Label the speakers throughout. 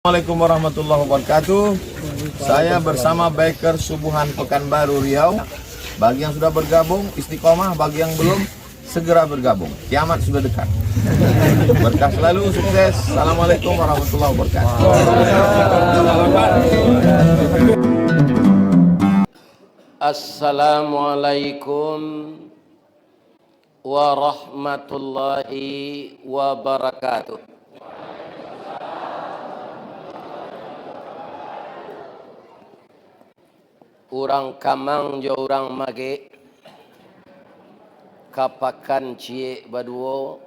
Speaker 1: Assalamualaikum warahmatullahi wabarakatuh. Saya bersama Biker Subuhan Pekanbaru Riau. Bagi yang sudah bergabung istiqomah, bagi yang belum segera bergabung. Kiamat sudah dekat. Berkah selalu, sukses. Assalamualaikum warahmatullahi wabarakatuh.
Speaker 2: Assalamualaikum warahmatullahi wabarakatuh. Urang kamang jo urang mage kapakan cie baduo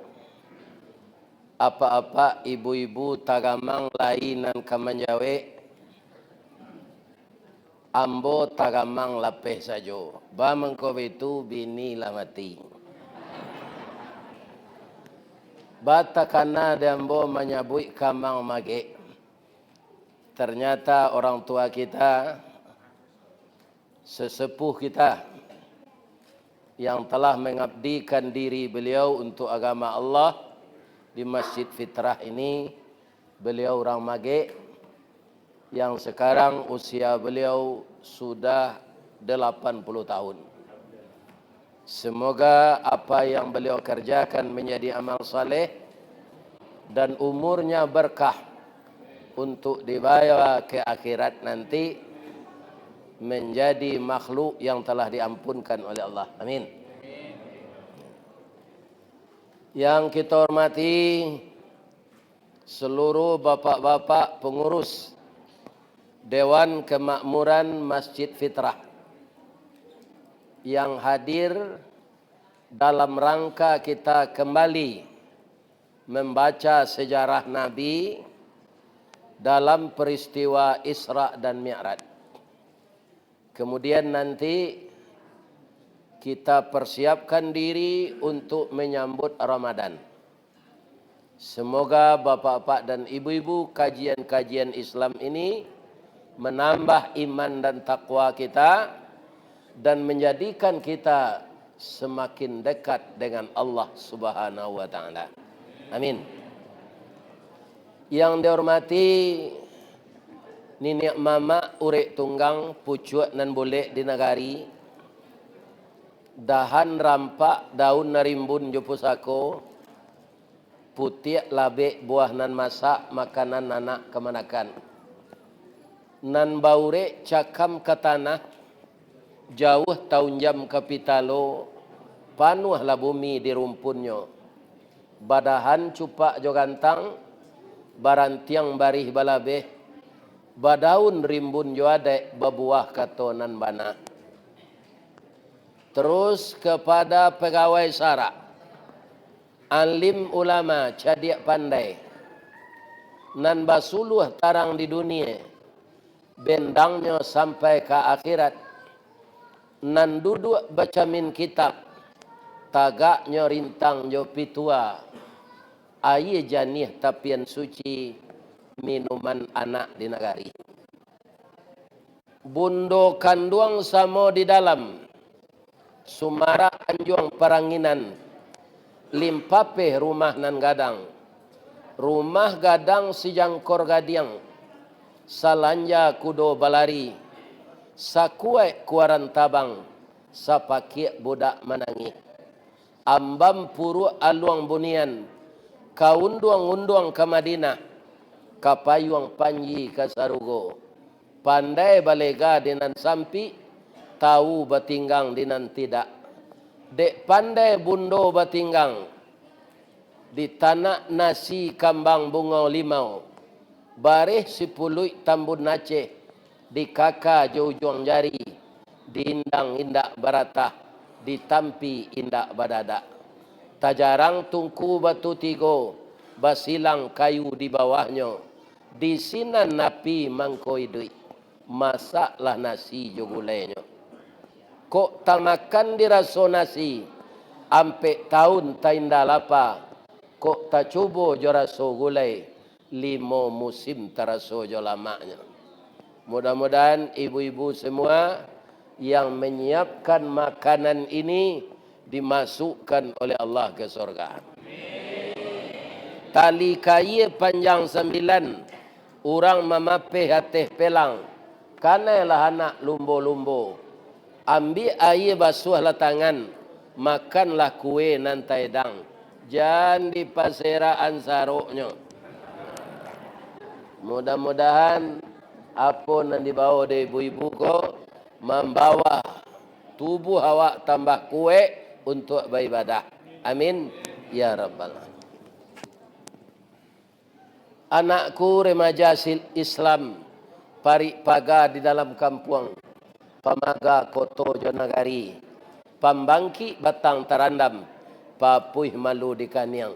Speaker 2: apa-apa ibu-ibu tagamang lainan kamanjawe ambo tagamang lapeh sajo ba mengko itu bini lamati bata kana dambo menyabui kamang mage. Ternyata orang tua kita, sesepuh kita yang telah mengabdikan diri beliau untuk agama Allah di Masjid Fitrah ini, beliau orang mage yang sekarang usia beliau sudah 80 tahun. Semoga apa yang beliau kerjakan menjadi amal saleh dan umurnya berkah untuk dibawa ke akhirat nanti menjadi makhluk yang telah diampunkan oleh Allah. Amin. Yang kita hormati seluruh bapak-bapak pengurus Dewan Kemakmuran Masjid Fitrah yang hadir dalam rangka kita kembali membaca sejarah Nabi dalam peristiwa Isra dan Mi'raj. Kemudian nanti kita persiapkan diri untuk menyambut Ramadan. Semoga bapak-bapak dan ibu-ibu kajian-kajian Islam ini menambah iman dan takwa kita dan menjadikan kita semakin dekat dengan Allah Subhanahu wa taala. Amin. Yang dihormati Nini mama urek tunggang pucuak nan boleh di negari dahan rampak daun narimbun jo pusako putih labe buah nan masak makanan anak kemanakan nan baure cakam ke tanah jauh tahun jam kapitalo panuhlah bumi di rumpunnya badahan cupak jo gantang barantiang barih balabeh badaun rimbun jo adek babuah katonan bana. Terus kepada pegawai sara, alim ulama cadiak pandai, nan basuluh tarang di dunia, bendangnya sampai ke akhirat, nan duduk bacamin kitab, tagaknya rintang jo pitua, aye janih tapian suci, minuman anak di negari. Bundo kanduang samo di dalam, sumara anjuang peranginan, limpape rumah nan gadang, rumah gadang si jangkor gadiang, salanja kudo balari, sakuai kuaran tabang, sapaki budak menangi, ambam puru aluang bunian, kaunduang-unduang ke Madinah, kapayuang panji ke Sarugo, pandai balega dinan sampi, tahu batinggang dinan tidak. Dek pandai bundo batinggang, di tanah nasi kambang bunga limau, barih sipului tambun Aceh, di kakak jauh-jauh jari, di indang indak baratah, di tampi indak badada. Tajarang tungku batu tigo, basilang kayu di bawahnya, di sinan napi mangkoi duit, masaklah nasi jogulenya. Kok tamakan diraso nasi, ampe tahun tainda lapa, kok tak coba joraso gulai, 5 musim teraso jo lamanya. Mudah-mudahan ibu-ibu semua yang menyiapkan makanan ini dimasukkan oleh Allah ke surga. Tali kayu panjang 9, Orang mamapeh hateh pelang. Kanailah anak lumbo-lumbo. Ambil air basuhlah tangan. Makanlah kue nan taedang. Jangan di paseraan saruknya. Mudah-mudahan apa yang dibawa dari ibu-ibu kau membawa tubuh awak tambah kuat untuk beribadah. Amin. Ya Rabbal Alamin. Anakku remaja Islam parik paga di dalam kampung pamaga koto jonagari pambangki batang terandam papuih malu di kaniang.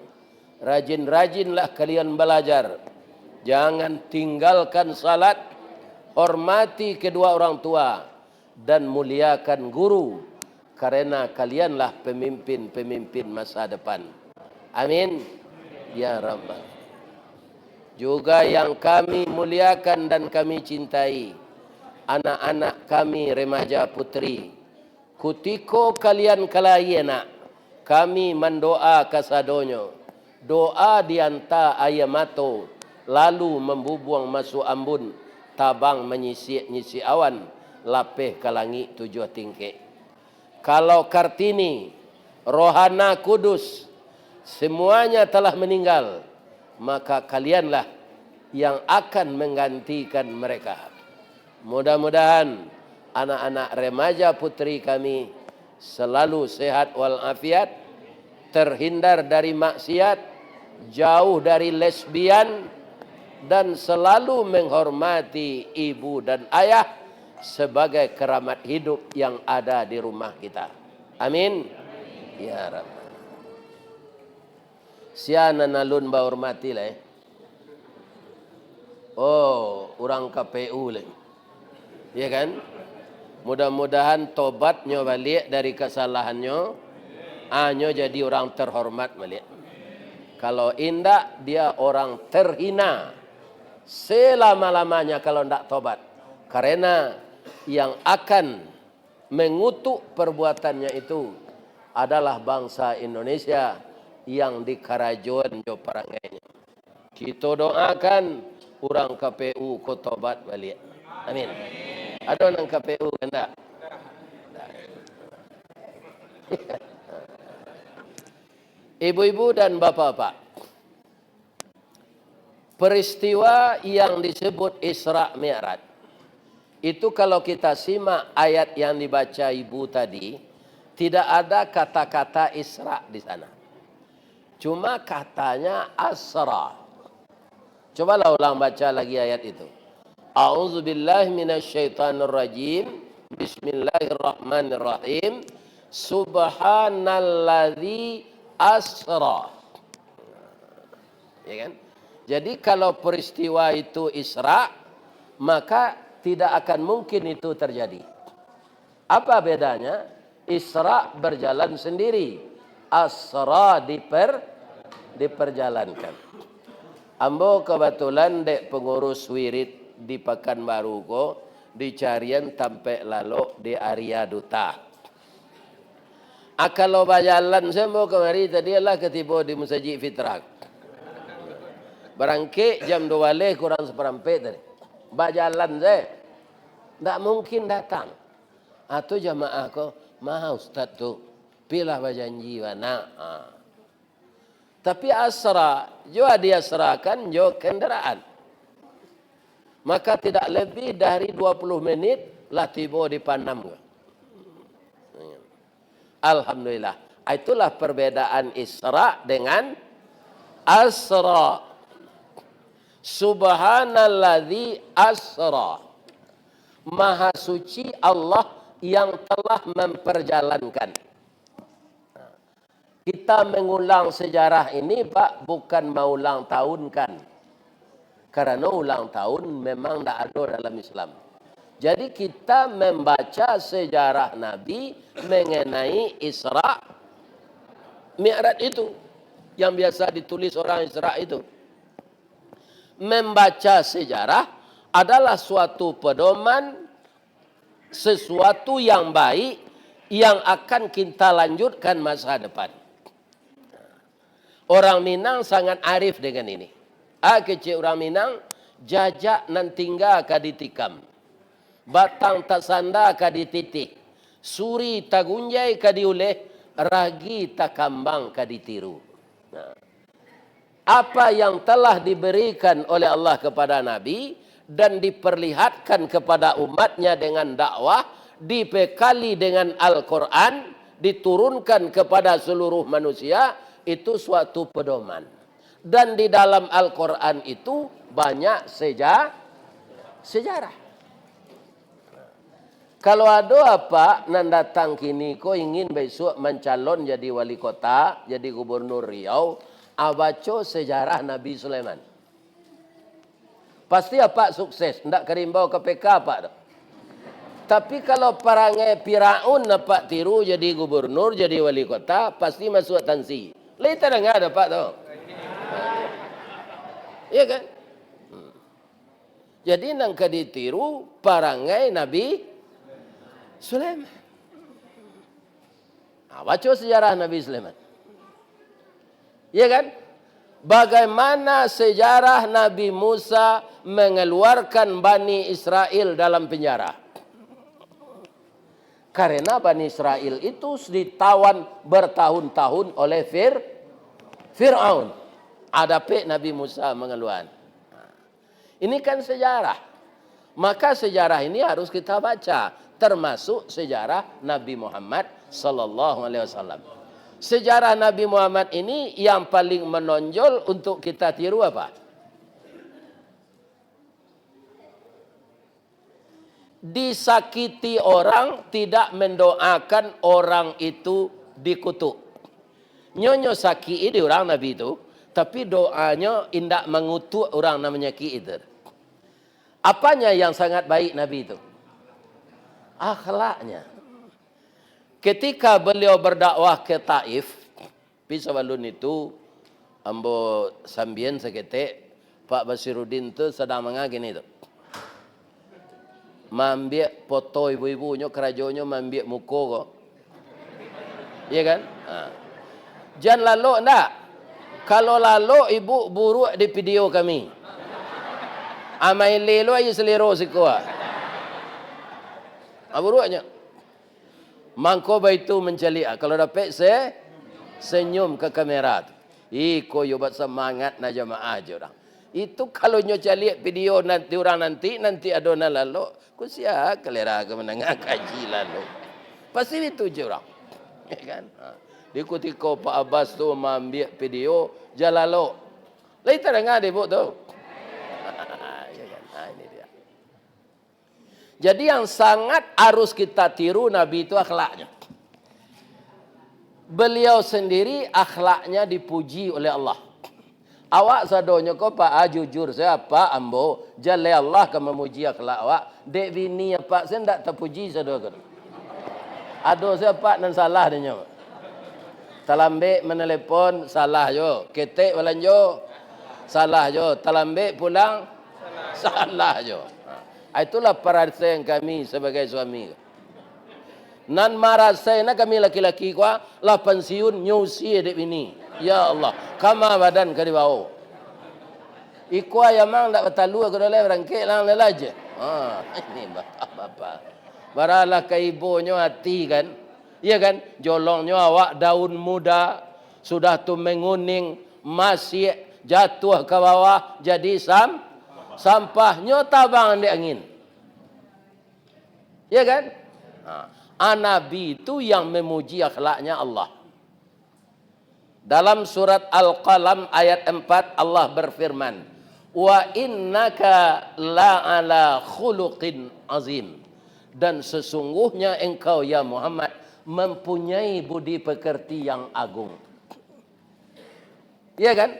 Speaker 2: Rajin-rajinlah kalian belajar, jangan tinggalkan salat, hormati kedua orang tua dan muliakan guru, karena kalianlah pemimpin-pemimpin masa depan. Amin. Ya Rabbal. Juga yang kami muliakan dan kami cintai, anak-anak kami remaja putri. Kutiko kalian kalayena, kami mendoa kasadonyo. Doa dianta ayamato, lalu membubuang masuk ambun, tabang menyisi awan, lapeh ke langit 7 tingkik. Kalau Kartini, Rohana Kudus, semuanya telah meninggal, maka kalianlah yang akan menggantikan mereka. Mudah-mudahan anak-anak remaja putri kami selalu sehat walafiat, terhindar dari maksiat, jauh dari lesbian, dan selalu menghormati ibu dan ayah sebagai keramat hidup yang ada di rumah kita. Amin. Ya Rabb. Siana nalun ba hormati lah. Oh, orang KPU lah. Ya kan? Mudah-mudahan tobatnya balik dari kesalahannya. Anyo jadi orang terhormat balik. Kalau indak dia orang terhina selama-lamanya kalau ndak tobat. Karena yang akan mengutuk perbuatannya itu adalah bangsa Indonesia yang dikarajuan jo perangainya. Kita doakan orang KPU ko tobat balik. Amin. Ada nang KPU kan tak? Ibu-ibu dan bapak-bapak, peristiwa yang disebut Isra Mi'raj itu kalau kita simak ayat yang dibaca ibu tadi, tidak ada kata-kata Isra di sana. Cuma katanya asra. Cobalah ulang baca lagi ayat itu. A'udzubillahi minasyaitonirrajim. Bismillahirrahmanirrahim. Subhanalladzi asra. Ya kan? Jadi kalau peristiwa itu Isra, maka tidak akan mungkin itu terjadi. Apa bedanya? Isra berjalan sendiri. Asra diperjalankan. Ambo kebetulan dek pengurus wirid di Pekanbaru ko dicarian tampe lalu di area duta. Kalau berjalan sembo kemari tadi lah ketiba di Masjid Fitrak. Berangke jam 2 leh kurang seperempat tadi. Berjalan saya, tak mungkin datang. Atau jamaah ko, maha ustaz tu. Pilah berjanji mana. Tapi asra, jo dia serahkan jo kendaraan. Maka tidak lebih dari 20 menit lah tiba di Panam. Alhamdulillah. Itulah perbedaan Isra dengan Asra. Subhanalladzi asra. Maha suci Allah yang telah memperjalankan. Kita mengulang sejarah ini, Pak, bukan mau ulang tahun kan. Karena ulang tahun memang tidak ada dalam Islam. Jadi kita membaca sejarah Nabi mengenai Isra Mi'raj itu. Yang biasa ditulis orang Isra itu. Membaca sejarah adalah suatu pedoman, sesuatu yang baik yang akan kita lanjutkan masa depan. Orang Minang sangat arif dengan ini. Kecil orang Minang Jajak nan tinggal ka ditikam. Batang tak sanda ka dititih. Suri tak gunjai ka diuleh. Ragi tak kambang ka ditiru. Nah, apa yang telah diberikan oleh Allah kepada Nabi dan diperlihatkan kepada umatnya dengan dakwah, dibekali dengan Al-Quran, diturunkan kepada seluruh manusia, itu suatu pedoman. Dan di dalam Al-Quran itu banyak sejarah. Kalau ada apa nan datang kini ko ingin besok mencalon jadi wali kota, jadi gubernur Riau, abaco sejarah Nabi Sulaiman. Pasti apa sukses, ndak kerimbau KPK apa. Tapi kalau perangai Firaun dapat tiru jadi gubernur, jadi wali kota, pasti masuk tansi. Later dengar dapat tu. Iya kan? Jadi nang ditiru perangai Nabi Sulaiman. Baca sejarah Nabi Sulaiman. Ya kan? Bagaimana sejarah Nabi Musa mengeluarkan Bani Israel dalam penjara. Karena Bani Israel itu ditawan bertahun-tahun oleh Fir'aun. Adapun Nabi Musa mengeluarkan. Ini kan sejarah. Maka sejarah ini harus kita baca. Termasuk sejarah Nabi Muhammad sallallahu alaihi wasallam. Sejarah Nabi Muhammad ini yang paling menonjol untuk kita tiru apa? Disakiti orang, tidak mendoakan orang itu dikutuk. Nyonyo sakit di orang Nabi itu, tapi doanya indak mengutuk orang namanya kiidir. Apanya yang sangat baik Nabi itu? Akhlaknya. Ketika beliau berdakwah ke Taif, pisau balun itu, ambo sambien sekete, Pak Basiruddin tu sedang mengagin itu. Mambiak foto ibu-ibunya, kerajonyo mambiak muko kok. Iya kan? Jangan lalu enggak. Kalau lalu ibu buruk di video kami. Amai lelo aja selero sikuah. Buruknya. Mangko itu menceli. Kalau dapat senyum ke kamera. Iko yo buat semangat na jamaah aja orang. Itu kalau nyo cali video nanti orang nanti adona lalu. Kusia kelera ke menengah kaji lalu. Pasti itu je orang. Ya kan? Diikuti ko Pak Abbas tu mengambil video jalalo. Lain tak dengar dia buat tu. Ya kan? Ini dia. Jadi yang sangat harus kita tiru Nabi itu akhlaknya. Beliau sendiri akhlaknya dipuji oleh Allah. Awak sadonya ko Pak jujur saya Pak ambo jale Allah ke memuji akhlak awak. Dek bini Pak saya ndak terpuji sadonya. Ado saya Pak nan salah dia. Talambe menelepon salah yo. Ketek walanjo salah yo. Talambe pulang salah yo. Itulah perasaan kami sebagai suami. Nan marah saya nak kami laki-laki kuah lah pensiun nyusi dek bini. Ya Allah, kama badan ke di bawah. Ikwa yang mang tak betalu aku dah berangkit lang lelaje. Ini bapak. Baralah ke ibunya hati kan. Iya kan? Jolongnya awak daun muda sudah tu menguning masih jatuh ke bawah jadi sampahnya tabang di angin. Ya kan? Nabi itu yang memuji akhlaknya Allah. Dalam surat Al-Qalam ayat 4 Allah berfirman, "Wa innaka la'ala khuluqin azim." Dan sesungguhnya engkau ya Muhammad mempunyai budi pekerti yang agung. Ya kan?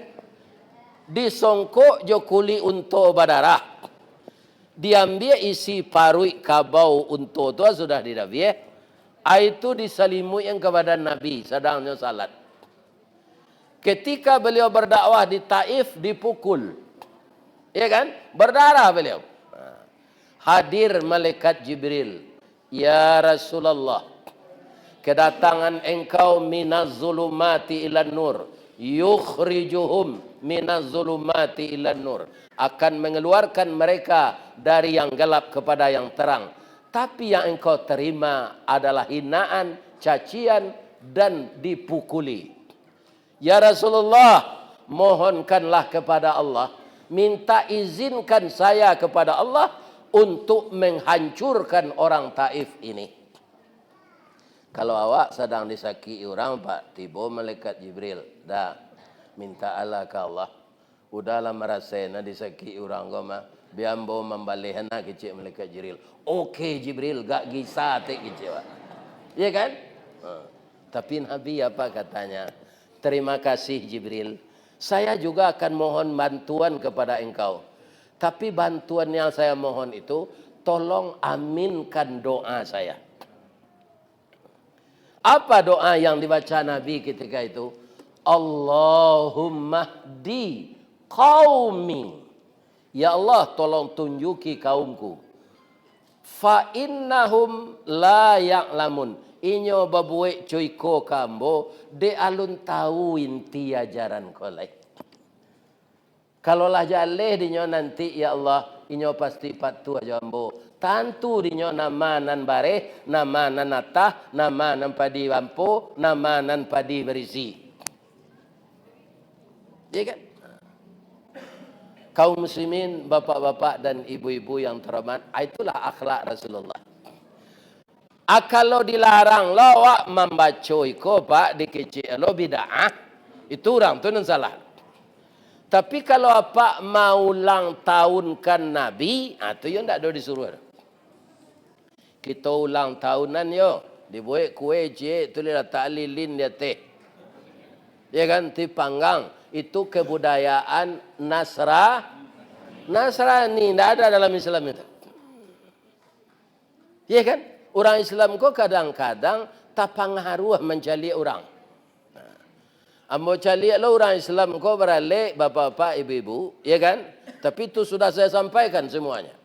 Speaker 2: Disongkok jokuli untuk badarah. Diambil isi parui kabau untuk tu sudah didabie. Itu diselimui yang kepada Nabi sedangnya salat. Ketika beliau berdakwah di Taif dipukul. Ya kan? Berdarah beliau. Hadir malaikat Jibril. Ya Rasulullah. Kedatangan engkau minaz zulumati ilan nur. Yukhrijuhum minaz zulumati ilan nur, akan mengeluarkan mereka dari yang gelap kepada yang terang. Tapi yang engkau terima adalah hinaan, cacian, dan dipukuli. Ya Rasulullah, mohonkanlah kepada Allah, minta izinkan saya kepada Allah untuk menghancurkan orang Taif ini. Kalau awak sedang disakiti orang, Pak, tiba malaikat Jibril, dah minta Allah ke Allah. Udahlah merasainya disakiti orang kau mah, biar bawa membalihana kecil malaikat Jibril. Okey Jibril, gak gisah tak kecil. Ya kan? Tapi Nabi apa katanya? Terima kasih Jibril. Saya juga akan mohon bantuan kepada engkau. Tapi bantuan yang saya mohon itu, tolong aminkan doa saya. Apa doa yang dibaca Nabi ketika itu? Allahumma di qaumi. Ya Allah, tolong tunjuki kaumku. Fa innahum la ya'lamun. Inyo babuek cuiko kambo de alun tahu inti ajaran kolek. Kalau lah jaleh dinyo nanti ya Allah, inyo pasti patu jambo. Tantu dinyo nama nan bare, nama nan natah, nama nan padi wampo, nama nan padi berisi. Ya kan? Kaum muslimin, bapak-bapak dan ibu-ibu yang terhormat, itulah akhlak Rasulullah. Kalau dilarang lo wak membaca iko pak dikecil lo bid'ah, itu orang tu nan salah. Tapi kalau apa mau ulang tahunkan Nabi, itu yang tak ada disuruh. Kita ulang tahunan yo, dibuat kue je, tulis ta'lilin dia teh. Ya kan, ti panggang. Itu kebudayaan Nasrani, tidak ada dalam Islam itu. Ya kan? Orang Islam kok kadang-kadang tak pengaruh mencari orang. Ambo cari lo orang Islam kok beralih bapak-bapak, ibu-ibu, ya kan? Tapi itu sudah saya sampaikan semuanya.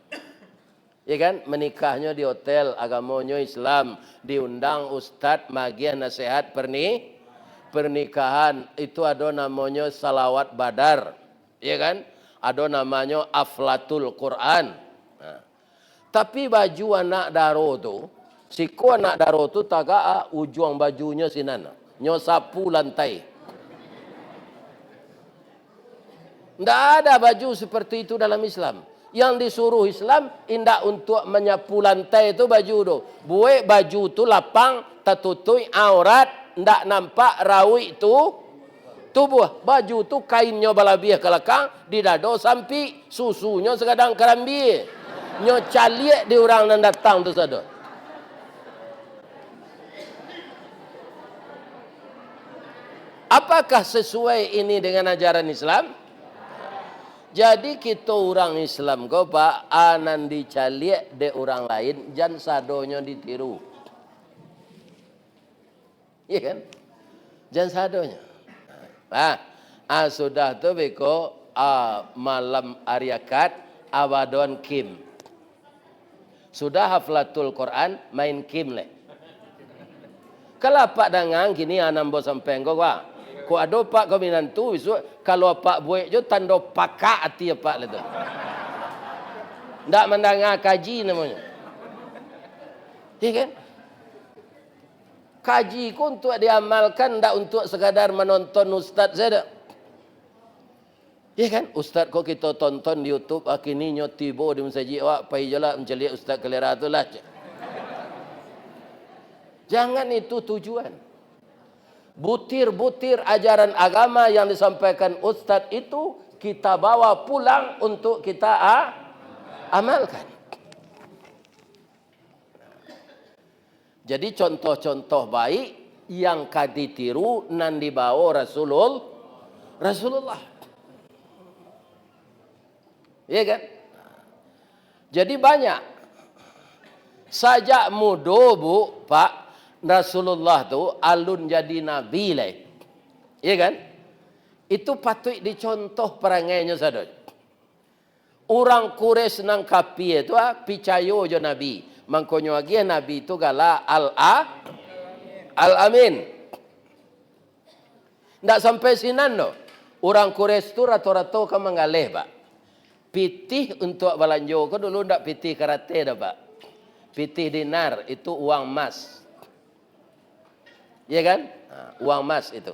Speaker 2: Ya kan? Menikahnya di hotel, agamanya Islam, diundang ustadz magiah nasihat pernikahan, itu ada namanya salawat badar, ya kan? Ada namanya aflatul Quran. Nah. Tapi baju anak daro tu, siku anak daro tu taga ujung bajunya sinana, nyosapu lantai. Tidak ada baju seperti itu dalam Islam. Yang disuruh Islam indak untuk menyapu lantai itu baju tu. Buat baju tu lapang, tertutup aurat, ndak nampak rawi itu tubuh. Baju tu kainnya balabiah ke belakang, di dado sampai susunya sekadang kerambi. Nyo caliak di orang yang datang tu saja. Apakah sesuai ini dengan ajaran Islam? Jadi kita orang Islam ko pak anan dicaliak de orang lain, jan sadonya ditiru. Iya kan? Jan sadonya. Sudah tu beko malam ariakat abadon kim. Sudah haflatul Quran main kim leh. Kalau pak dangang kini anam bos sampeng ko pak. Ko ado pak ko minantu bisu kalau pak buat jo tando pakak hati pak letu. Ndak mendengar kaji namanya. Iya kan? Kaji ku untuk diamalkan, ndak untuk sekadar menonton ustaz saja. Iya kan? Ustaz kok kita tonton di YouTube akini nyotibo di masjid awak pai jala menceli ustaz kelera tu lah. Jangan itu tujuan. Butir-butir ajaran agama yang disampaikan ustaz itu kita bawa pulang untuk kita amalkan. Jadi contoh-contoh baik yang kaditiru nan dibawa Rasulullah. Iya kan? Jadi banyak. Sajak muda bu, Pak, Rasulullah tu alun jadi nabi lah. Iya kan? Itu patut dicontoh perangainya saja. Orang Quraisy nang kapi itu picayo jo nabi. Mangkonyo lagi nabi itu gala al-amin. Ndak sampai sinan no. Orang Quraisy itu rata-rata kan mengalih, Pak. Pitih untuk belanja ko dulu ndak pitih karate dah, Pak. Pitih dinar itu uang emas. Ya kan? Uang emas itu.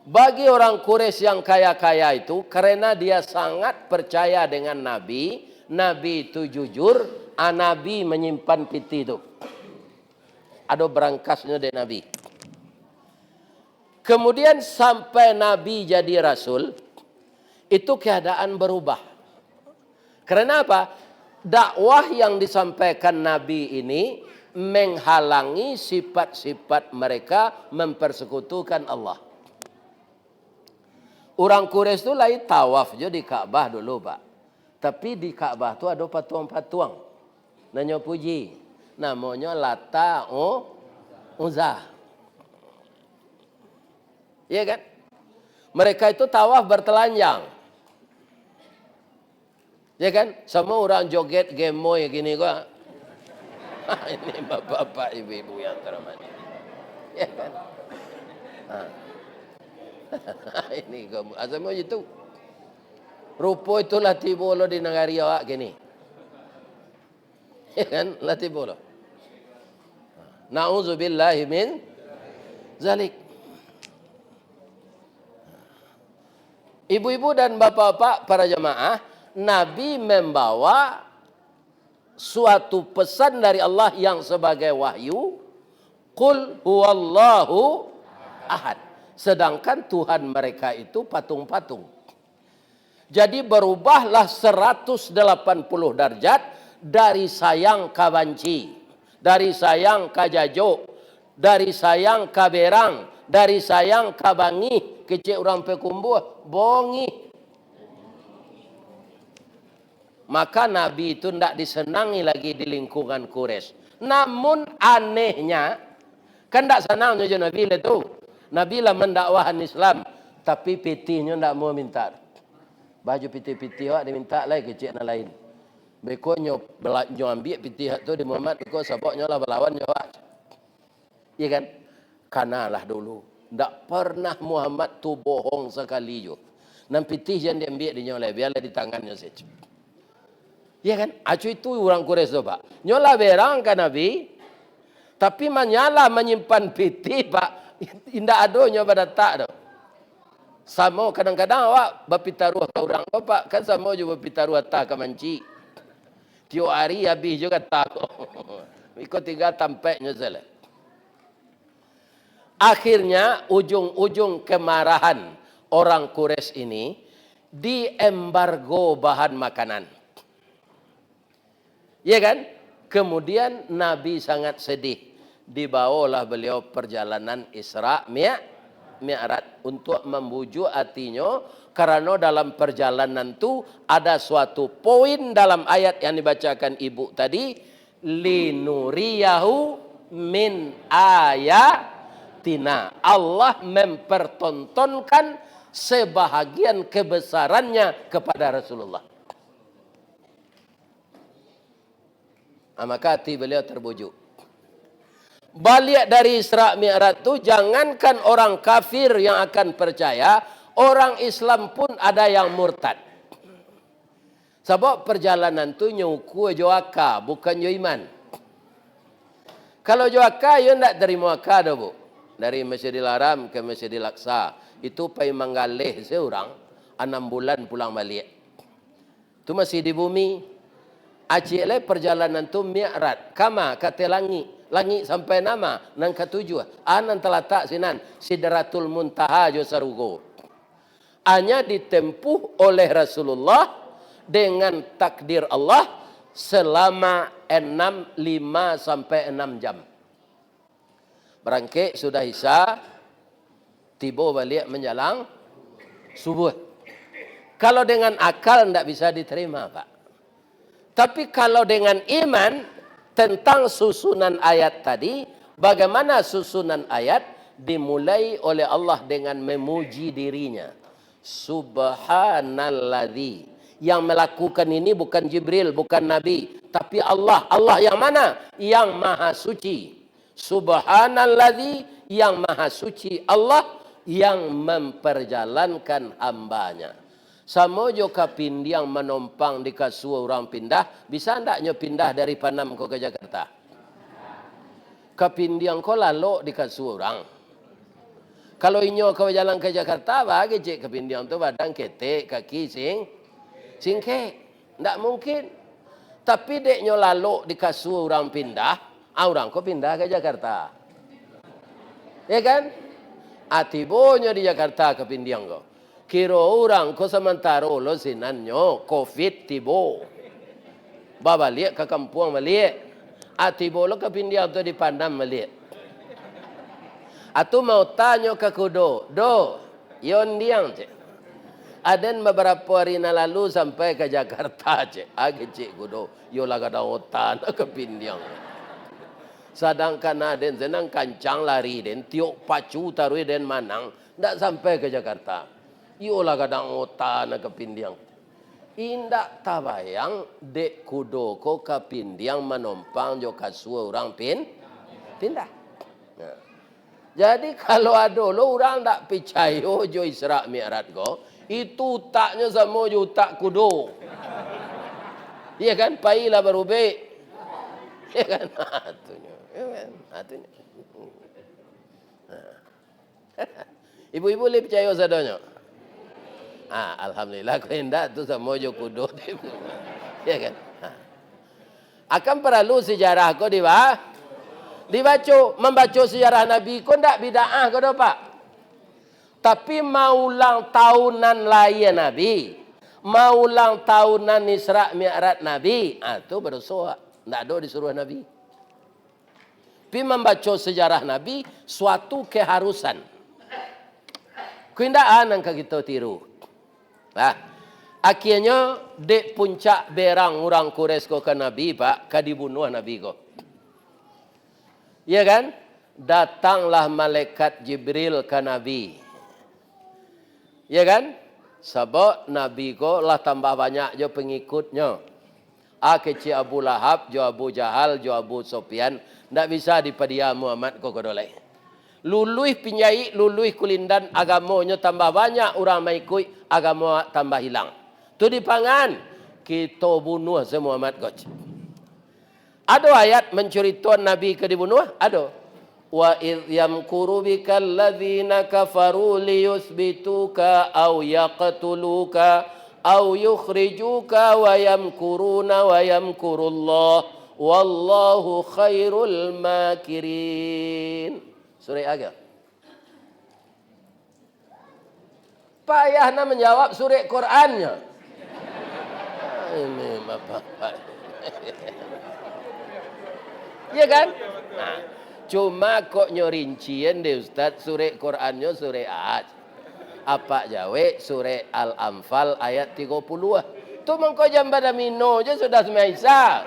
Speaker 2: Bagi orang Quraisy yang kaya-kaya itu, karena dia sangat percaya dengan Nabi, Nabi itu jujur, Nabi menyimpan pitih itu. Ada berangkasnya dari Nabi. Kemudian sampai Nabi jadi Rasul, itu keadaan berubah. Karena apa? Dakwah yang disampaikan Nabi ini menghalangi sifat-sifat mereka mempersekutukan Allah. Orang Quraisy itu lain tawaf je di Ka'bah dulu, Pak. Tapi di Ka'bah itu ada patung-patung. Nanya puji. Namanya Lata Uzza. Iya kan? Mereka itu tawaf bertelanjang. Ya kan? Semua orang joget gemoy gini kok. Ini bapak-bapak, ibu-ibu yang terhormat. Ya kan? Ini kamu. Asal itu. Rupa itu latih bola di negari awak gini. Ya kan? Latih bola. Na'udzubillahi min zalik. Ibu-ibu dan bapak-bapak para jemaah, Nabi membawa suatu pesan dari Allah yang sebagai wahyu, Qul huwallahu ahad. Sedangkan Tuhan mereka itu patung-patung. Jadi berubahlah 180 derajat dari sayang ka banci, dari sayang ka jajo, dari sayang ka berang, dari sayang ka bangi, kecil orang pekumbuh, bongi. Maka Nabi itu tidak disenangi lagi di lingkungan Quraisy. Namun anehnya, kan tidak senang saja Nabi itu. Nabi lah mendakwahan Islam, tapi pitihnya tidak mau minta. Baju pitih-pitih awak diminta lagi kecil yang lain. Bekonyo belaknyo ambil pitih itu di Muhammad, beko saboknya lah berlawan awak. Iya kan? Kanalah dulu. Tak pernah Muhammad tu bohong sekali jo. Nam pitih yang diambil di nyoleh, biarlah di tangannya saja. Ya kan? Acu itu orang Quraisy tu, Pak. Nyolah berang kan Nabi, tapi menyala menyimpan pitih, Pak. Indah adonya pada tak dah. Sama kadang-kadang awak berpitaruh ke orang Pak, kan sama juga berpitaruh tak ke manci. Tiap hari habis juga tak. Ikut tinggal tampaknya salah. Akhirnya ujung-ujung kemarahan orang Quraisy ini diembargo bahan makanan. Ya kan? Kemudian Nabi sangat sedih. Dibawalah beliau perjalanan Isra Mi'raj untuk membujuk hatinya, karena dalam perjalanan itu ada suatu poin dalam ayat yang dibacakan ibu tadi, linuriyahu min ayatina. Allah mempertontonkan sebahagian kebesarannya kepada Rasulullah. Maka hati beliau terbujuk. Balik dari Isra Mi'raj itu, jangankan orang kafir yang akan percaya, orang Islam pun ada yang murtad. Sebab perjalanan itu nyuku joaka, bukan jo iman. Kalau joaka, you tidak terima akad, Bu. Dari Masjidil Haram ke Masjidil Aqsa. Itu pai menggalih seorang, 6 bulan pulang balik. Itu masih di bumi. Acile perjalanan itu Mi'raj. Kama kata langit. Langit sampai nama nang ketujuh. Anan terletak sinan Sidratul Muntaha jo sarugo. Hanya ditempuh oleh Rasulullah dengan takdir Allah selama 5 sampai 6 jam. Berangkat sudah Isya, tiba balik menjelang subuh. Kalau dengan akal tidak bisa diterima, Pak. Tapi kalau dengan iman, tentang susunan ayat tadi, bagaimana susunan ayat dimulai oleh Allah dengan memuji dirinya. Subhanalladzi. Yang melakukan ini bukan Jibril, bukan Nabi, tapi Allah. Allah yang mana? Yang maha suci. Subhanalladzi, yang maha suci Allah, yang memperjalankan hambanya. Samojo kapindiang menompang di kasua orang pindah, bisa ndaknya pindah dari Panam ke Jakarta? Kapindiang ko lalu di kasua orang. Kalau inyo kau jalan ke Jakarta, bagi cik kapindiang tu badan ketek, kaki singke. Ndak mungkin. Tapi deknya lalu di kasua orang pindah, orang ko pindah ke Jakarta. Ya kan? Atibonya di Jakarta kapindiang ko. Kiro orang ko sementara lo sinanyo COVID tibo. Babalik ke kampung balik. Atibo lo kapindiang tu di Panam balik. Atu mau tanya ke kudo, yon diang cik. Aden beberapa hari lalu sampai ke Jakarta cik. Agi cik kudo, yo laga da otan ke pindiang. Sedangkan aden senang kancang lari den tiok pacu tarui den manang, ndak sampai ke Jakarta. Yo laga da otan ke pindiang. Indak tabayang dek kudo ko ke pindiang menompang jo kasua orang pindah. Nah. Jadi kalau ada lo orang tak percaya jo Isra Mi'raj ko, itu taknya sama jo tak kudo. Iya kan? Pailah berubah. Iya kan? Atunya. Iya kan? Atunya. Ibu-ibu boleh percaya sadanya? Alhamdulillah kalau hendak tu sama jo kudo. Iya kan? Akan perlu sejarah ko membaca sejarah Nabi ko ndak bid'ah ko Pak. Tapi mau ulang tahunan layan Nabi, mau ulang tahunan Isra Mi'raj Nabi, itu berdosa, ndak ada disuruh Nabi. Tapi membaca sejarah Nabi suatu keharusan. Keindaan yang kita tiru. Akhirnya dek puncak berang orang Quraisy ko ke Nabi Pak, ka dibunuh Nabi ko. Ya kan? Datanglah malaikat Jibril ke Nabi. Ya kan? Sebab Nabi ko lah tambah banyak je pengikutnya. Kecil Abu Lahab, jo Abu Jahal, jo Abu Sufyan. Tak bisa dipadia Muhammad ko kodolai. Luluih pinjai, luluih kulindan agamanya tambah banyak. Orang maikui agama tambah hilang. Tu dipangan. Kita bunuh semua Muhammad ko. Ada ayat menceritakan Nabi ke dibunuh? Ada. Wa idh yamkuru bikal ladzina kafaru liyusbituka aw yaqtuluka aw yukhrijuka wa yamkuruna wa yamkurullah wallahu khairul makirin. Surah Aga. Payahna menjawab surah Qur'annya. Ini bapak. Ya kan? Cuma kok nyorincian deh Ustaz surah Qur'annya surah Ahad. Apa jawe surah Al-Anfal ayat 30. Tu mengko jam pada mino je sudah semaisa.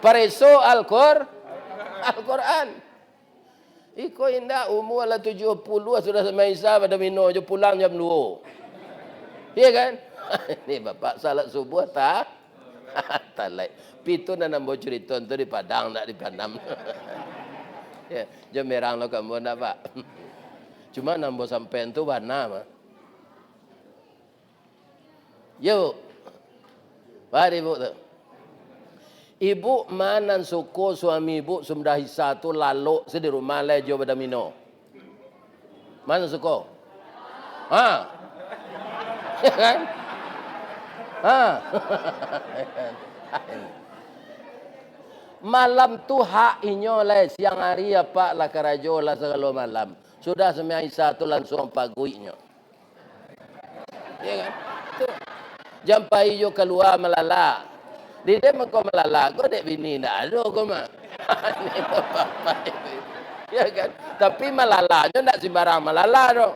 Speaker 2: Pareso Al-Qur'an. Iko indah umur ala 70 sudah semaisa pada mino je pulang jam 2. Iya kan? Ini bapak salat subuh tak? Talai. Pitu na nambo cerita tu di Padang tak di Panam. Ya, jam merang lo kamu nak Pak. Cuma nambo sampai tu warna mah. Yo. Mari ibu tu. Ibu manan suku suami ibu sudah hisa tu lalu sedi rumah lejo pada mino. Mana suku? Ya kan? Malam tu hak inyo lah siang hari apa lah karajo lah segala malam. Sudah semua isa tu langsung paguinya. Ya kan? Jampai yo keluar melala. Di dia mengko melala, kau dek bini ndak ada kau mah. Ni bapak. Ya kan? Tapi melalanya ndak sembarang melala doh.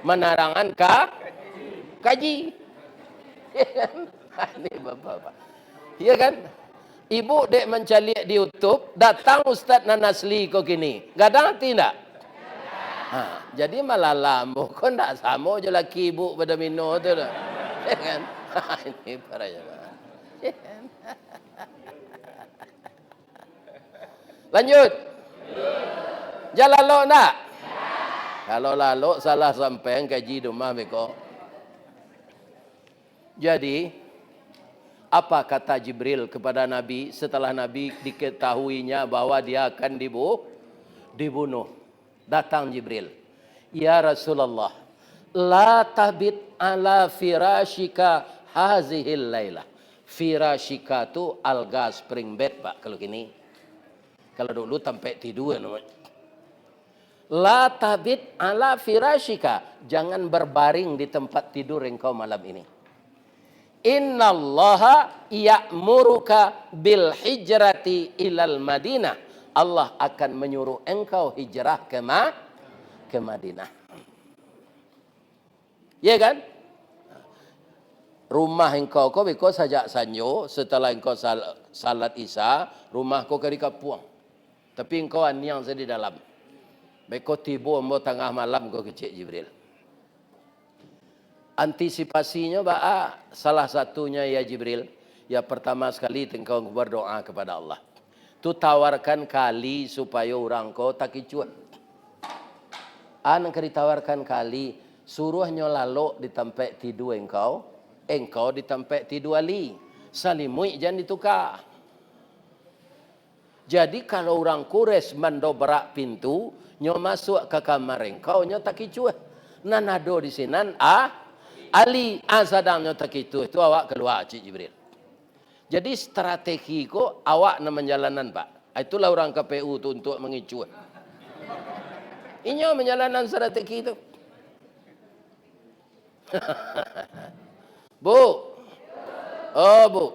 Speaker 2: Menarangan kaji. Ya kan? Ini bapak. Ya kan? Ibu dek mencari di YouTube, datang Ustaz Nanasli kok gini. Gadang tidak? Jadi malala mu kok ndak sama je laki ibu pada mino tu dah. Ya kan? Ini para jemaah. Ya kan? Lanjut. Jalan lo nak? Kalau lalu salah sampai kaji rumah beko. Jadi, apa kata Jibril kepada Nabi setelah Nabi diketahuinya bahwa dia akan dibunuh? Datang Jibril. Ya Rasulullah, la tabit ala firashika hazihil laylah. Firashika tu alga spring bed, Pak, kalau gini. Kalau dulu tempat tidur namanya. La tabit ala firashika. Jangan berbaring di tempat tidur engkau malam ini. Innallaha ya'muruka bil hijrati ilal Madinah. Allah akan menyuruh engkau hijrah ke Madinah. Ya kan? Rumah engkau kau beko sajak sanyo setelah engkau salat isya, rumah kau ke kapuang. Tapi engkau aniang di dalam. Beko tiba ambo tengah malam kau kecik Jibril. Antisipasinya salah satunya ya Jibril. Ya pertama sekali engkau berdoa kepada Allah. Tu tawarkan kali supaya orang kau tak kicuan. An ditawarkan kali suruh nyolalo di tempat tidur engkau di tempat tidur Ali. Salimui jangan ditukar. Jadi kalau orang Quraisy mendobrak pintu, nyo masuk ke kamar engkau, nyo tak kicuan. Nanado di sinan Ali sedang nyo tak kicu. Itu awak keluar Cik Jibril. Jadi strategi ko awak na menjalanan Pak. Itulah orang KPU tu untuk mengicu. Inyo menjalanan strategi itu. Bu. Oh Bu.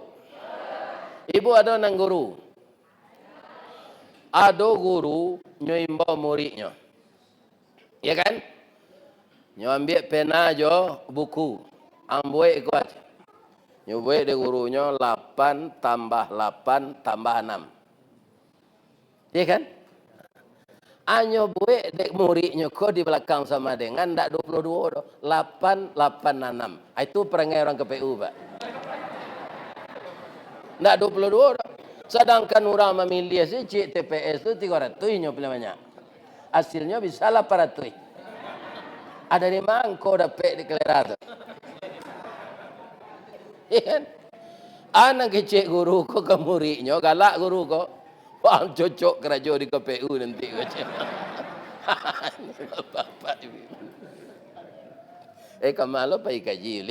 Speaker 2: Ibu ada nang guru. Ada guru nyo imbau muridnya. Ya kan? Nyo ambil pena jo buku. Ambuek ko aja. Nyo buat de gurunya 8 tambah 8 tambah 6. Ya kan? Anyo buat dek muridnya ko di belakang sama dengan ndak 22 do. 8 8 6. Itu perangai orang KPU, Pak. Ndak 22 do. Sedangkan orang memilih si cik TPS tu 300 nyo pilih banyak. Hasilnya bisa 800. Ada di mana kau dapat di kelera tu? Ya kan? Anak kecil guru ko ke muridnya, galak guru ko. Wah, cocok kerja di KPU nanti kecil. Bapak ibu. Kamalo pa ikaji.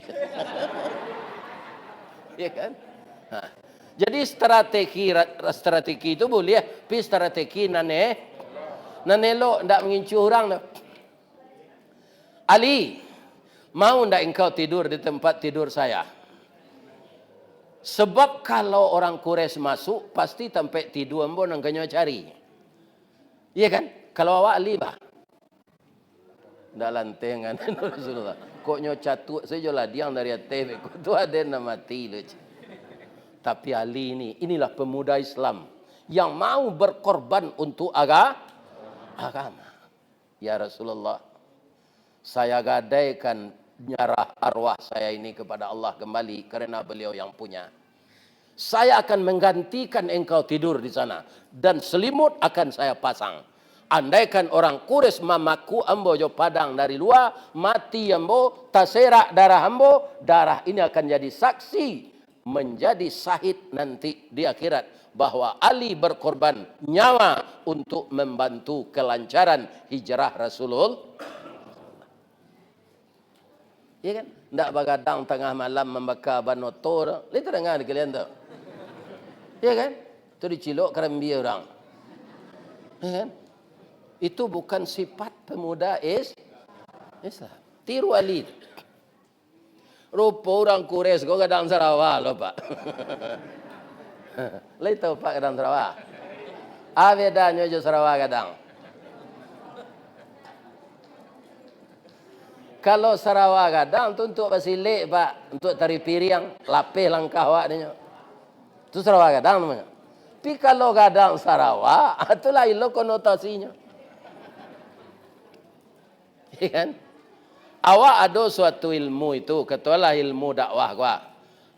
Speaker 2: Ya kan? Jadi strategi itu boleh, tapi strategi nanelo ndak mengincu orang. Ali, mau ndak engkau tidur di tempat tidur saya? Sebab kalau orang Quraisy masuk, pasti tempat tidur ambo nang kanyo cari. Iya kan? Kalau awak Ali bah. Ndak lantengan Rasulullah. Kok nyo catuk saja lah diang dari TV. Kok tu ada nama mati lu. Tapi Ali inilah pemuda Islam yang mau berkorban untuk agama. Ya Rasulullah, saya gadaikan nyarah arwah saya ini kepada Allah kembali karena beliau yang punya. Saya akan menggantikan engkau tidur di sana dan selimut akan saya pasang. Andaikan orang Quraisy mamaku ambo jo padang dari luar, mati ambo, taserak darah ambo, darah ini akan jadi saksi menjadi syahid nanti di akhirat bahwa Ali berkorban nyawa untuk membantu kelancaran hijrah Rasulullah. Ya kan? Ndak begadang tengah malam membakar banotor. Lihat dengar kalian tu. Ya kan? Itu dicilok kerambi orang. Ya kan? Itu bukan sifat pemuda Islam. Tiru Ali. Rupa orang Quraisy kau kadang Sarawak loh Pak. Lihat tahu Pak kadang Sarawak. Bedanya je Sarawak kadang. Kalau Sarawak kadang tu untuk basilik Pak, untuk tari piring, lapis langkah awak dia. Itu Sarawak kadang namanya. Tapi kalau kadang Sarawak, itulah ilo konotasinya. Ya kan? Awak ada suatu ilmu itu, ketualah ilmu dakwah gua.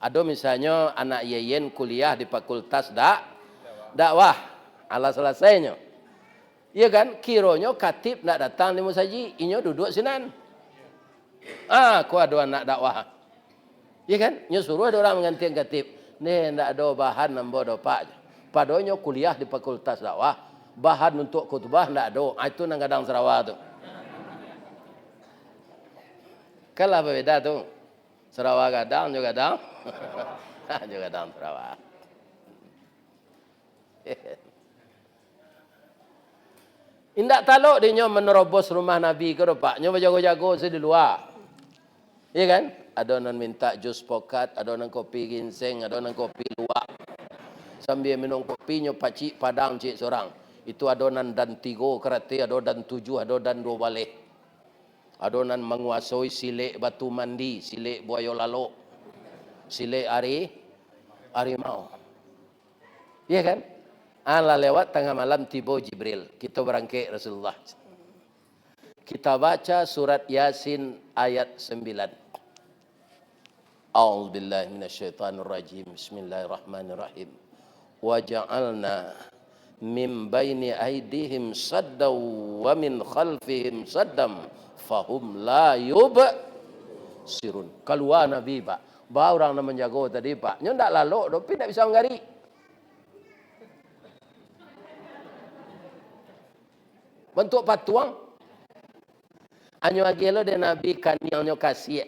Speaker 2: Ada misalnya anak yeyen kuliah di fakultas dakwah, ala selesainya. Ya kan? Kironyo katib nak datang di musaji, inyo duduk sinan. Ku ada anak dakwah. Ya kan? Nyo suruh ada orang menggantikan katib. Nih ndak ada bahan nambo do pak. Padonyo kuliah di fakultas dakwah. Bahan untuk khutbah ndak ada. Itu nang Gadang Sarawak tu. Kalah beda tu. Sarawak Gadang juga Gadang. Juga Gadang Sarawak. Indak taluk dia menerobos rumah Nabi ke pak. Nyo berjago-jago di luar. Ya kan? Ada orang minta jus pokat, ada orang kopi ginseng, ada orang kopi luwak. Sambil minum kopi nyo pacik padang cik seorang. Itu ada orang dan 3 kereta, ada dan 7, ada dan 2 balik. Ada orang menguasai silik batu mandi, silik buaya lalu, silik harimau. Ya kan? Allah lewat tengah malam tiba Jibril. Kita berangkat Rasulullah. Kita baca surat Yasin ayat 9. A'udzubillahi minasyaitonirrajim. Bismillahirrahmanirrahim. Wa ja'alna min baini aydihim saddaw wa min khalfihim saddam fahum la yubsirun. Keluar Nabi pak. Bawa orang nak menjaga tadi pak. Nyo ndak lalu, tapi tak bisa menggari. Bentuk patuang. Anyo agelo de Nabi kanianyo kasih.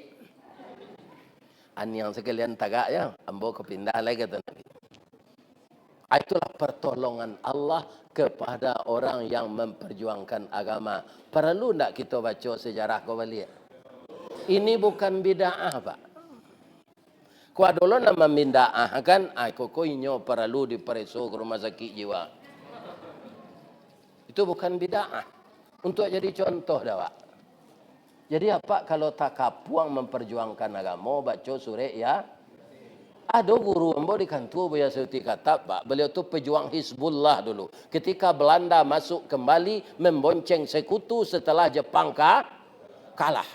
Speaker 2: Aniang sekalian tagak ya. Ambo kepindah lagi kata Nabi. Itulah pertolongan Allah kepada orang yang memperjuangkan agama. Perlu tak kita baca sejarah kau balik? Ini bukan bid'ah pak. Kau dulu nama bid'ah kan? Kau inyo perlu diperiksa ke rumah sakit jiwa. Itu bukan bid'ah. Untuk jadi contoh dah pak. Jadi apa kalau tak kapuang memperjuangkan agama baca surah ya? Ada guru ambo di kantor Buya Seuti kata pak, beliau tu pejuang Hizbullah dulu. Ketika Belanda masuk kembali membonceng sekutu setelah Jepang kalah.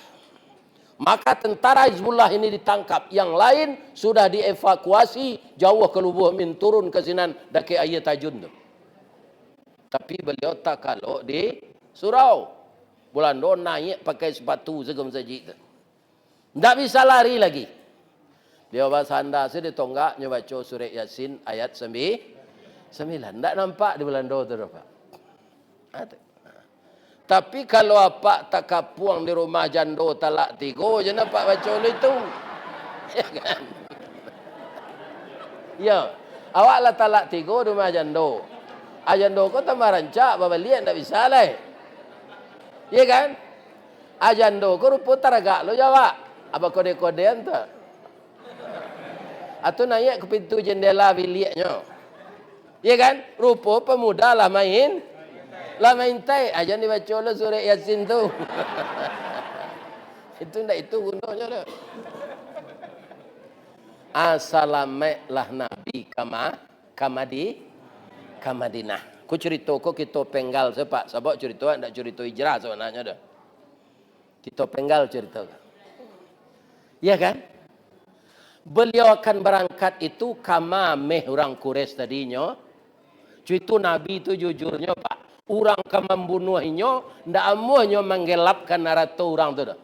Speaker 2: Maka tentara Hizbullah ini ditangkap, yang lain sudah dievakuasi jauh ke Lubuh Min turun ke sinan dake ayat tajun tu. Tapi beliau tak kalau di surau. Belanda naik pakai sepatu segam saji tu. Tak bisa lari lagi. Dia bersandar di tonggaknya baca surah Yasin ayat 9. Tak nampak di Belanda tu pak. Tapi kalau apa tak kapuang di rumah jando talak 3 je nampak baca itu. Ya kan? Ya. Awaklah talak 3 di rumah jando. Jando kau tambah rancak babalian tak bisa lah. Ya kan? Jando kau rupa taragak lo jawab. Apa kode-kodean tu? Atau naik ke pintu jendela biliknya. Ya kan? Rupa pemuda lah main. Lah main tai. Ajan dibaca lo surah Yasin tu. Itu ndak itu gunanya dah. Assalamualaikum Nabi Kamadinah. Ku cerita ko kita penggal sepak. Sebab cerita ndak cerita hijrah sebenarnya dah. Kita penggal cerita. Ya kan? Beliau akan berangkat itu kama meh orang Quraisy tadinya. Itu Nabi itu jujurnya pak. Orang ke membunuhnya, ndak amuhnya menggelapkan narato orang tu dah.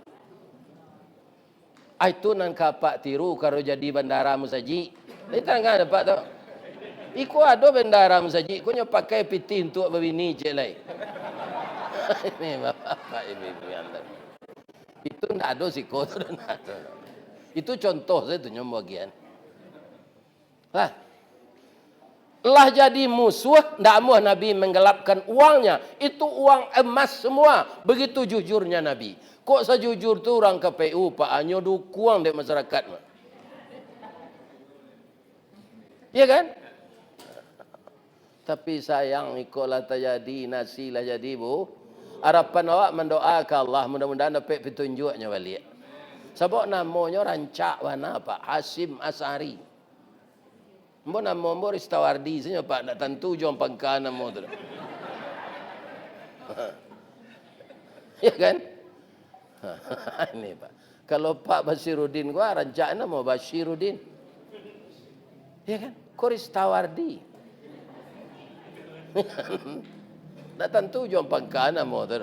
Speaker 2: Itu nan kapak tiru kalau jadi bandara musaji. Itu kan dapat tu. Iku ada bandara musaji, ko nya pakai piti untuk berbini je lai. Ini bapak ibu yang tadi. Itu ndak ada siko tu dah. Itu contoh saya tu nyom bagian. Lah jadi musuh, ndak muah Nabi menggelapkan uangnya. Itu uang emas semua. Begitu jujurnya Nabi. Kok sejujur tu orang KPU Pak Anyo dukuang dek masyarakat. Ya kan? Tapi sayang ikutlah terjadi, nasi lah jadi bu. Harapan awak mendoakan Allah mudah-mudahan dapat petunjuknya balik. Sebab namanya rancak mana Pak Hasim Asari. Mbak nama mbak Ristawardi saja Pak, tak tentu jom pangkat nama tu. Ya kan? Ini Pak. Kalau Pak Basiruddin gua rancak nama Basiruddin. Ya kan? Kau Ristawardi. nak tentu jom pangkana mo tu.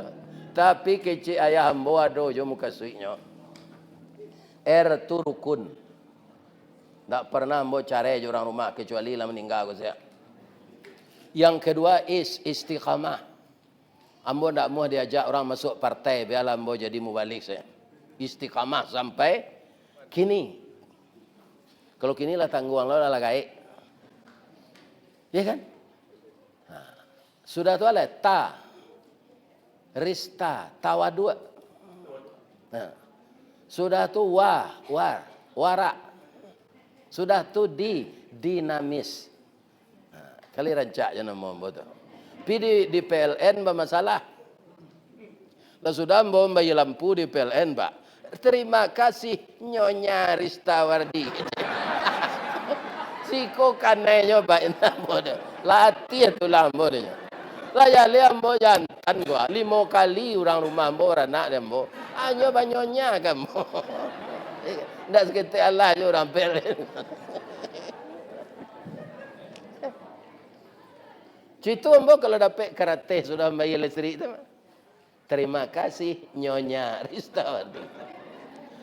Speaker 2: Tapi kecik ayah hambo ado jom muka suiknya. Tu rukun. Tak pernah hambo cari orang rumah kecuali lah meninggal ko saya. Yang kedua istiqamah. Ambo tak mau diajak orang masuk partai biarlah ambo jadi mubalik saya. Istiqamah sampai kini. Kalau kini lah tangguang lah gaik. Ya kan? Sudah tu lah rista, tawaduk. Sudah tu wara. Sudah tu dinamis. Kali rancak je nama tu. Tapi di PLN bermasalah. Lah sudah membayar lampu di PLN, Pak. Terima kasih Nyonya Ristawardi. Siko kanenya Pak nambo tu. Latih tu lambo dia. Lah ya le ambo jantan gua 5 kali orang rumah ambo anak dia ambo. Anyo banyonya kamu. Ndak seketik Allah je orang PLN. Citu ambo kalau dapat karate sudah bayar listrik tu. Terima kasih Nyonya Ristawardi.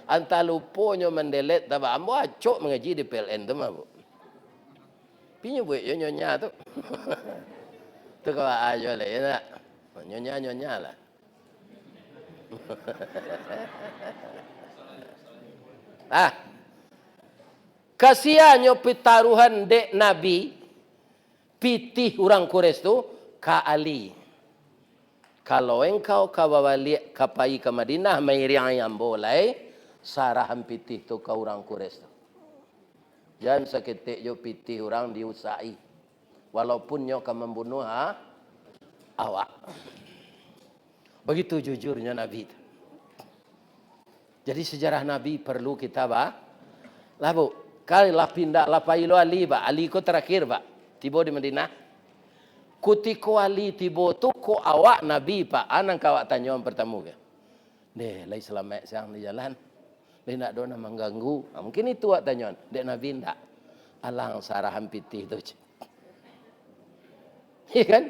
Speaker 2: Anta luponyo mendelet tak ambo acok mengaji di PLN tu mah, Bu. Pinyo buat nyonya tu. Tu kau ajo le ya. Nyonya lah. Kasihannya pitaruhan dek Nabi pitih orang Quraisy tu ka Ali. Kalau engkau kabawali kapai ke Madinah mai riang boleh sarahan pitih tu ka orang Quraisy tu. Jangan seketik jo pitih orang diusai. Walaupun nyo akan membunuh awak. Begitu jujurnya Nabi itu. Jadi sejarah Nabi perlu kita lah bu. Kali lah pindah lah pailo Ali ba. Ali ko terakhir ba. Tibo di Madinah. Kutiko Ali tibo tu ko awak Nabi pak. Anang kawak tanya yang pertama ke. Deh, lai selamat siang di jalan. Dia nak dona mengganggu. Mungkin itu awak tanya. Dek Nabi tak. Alang sarahan pitih tu. Iya kan?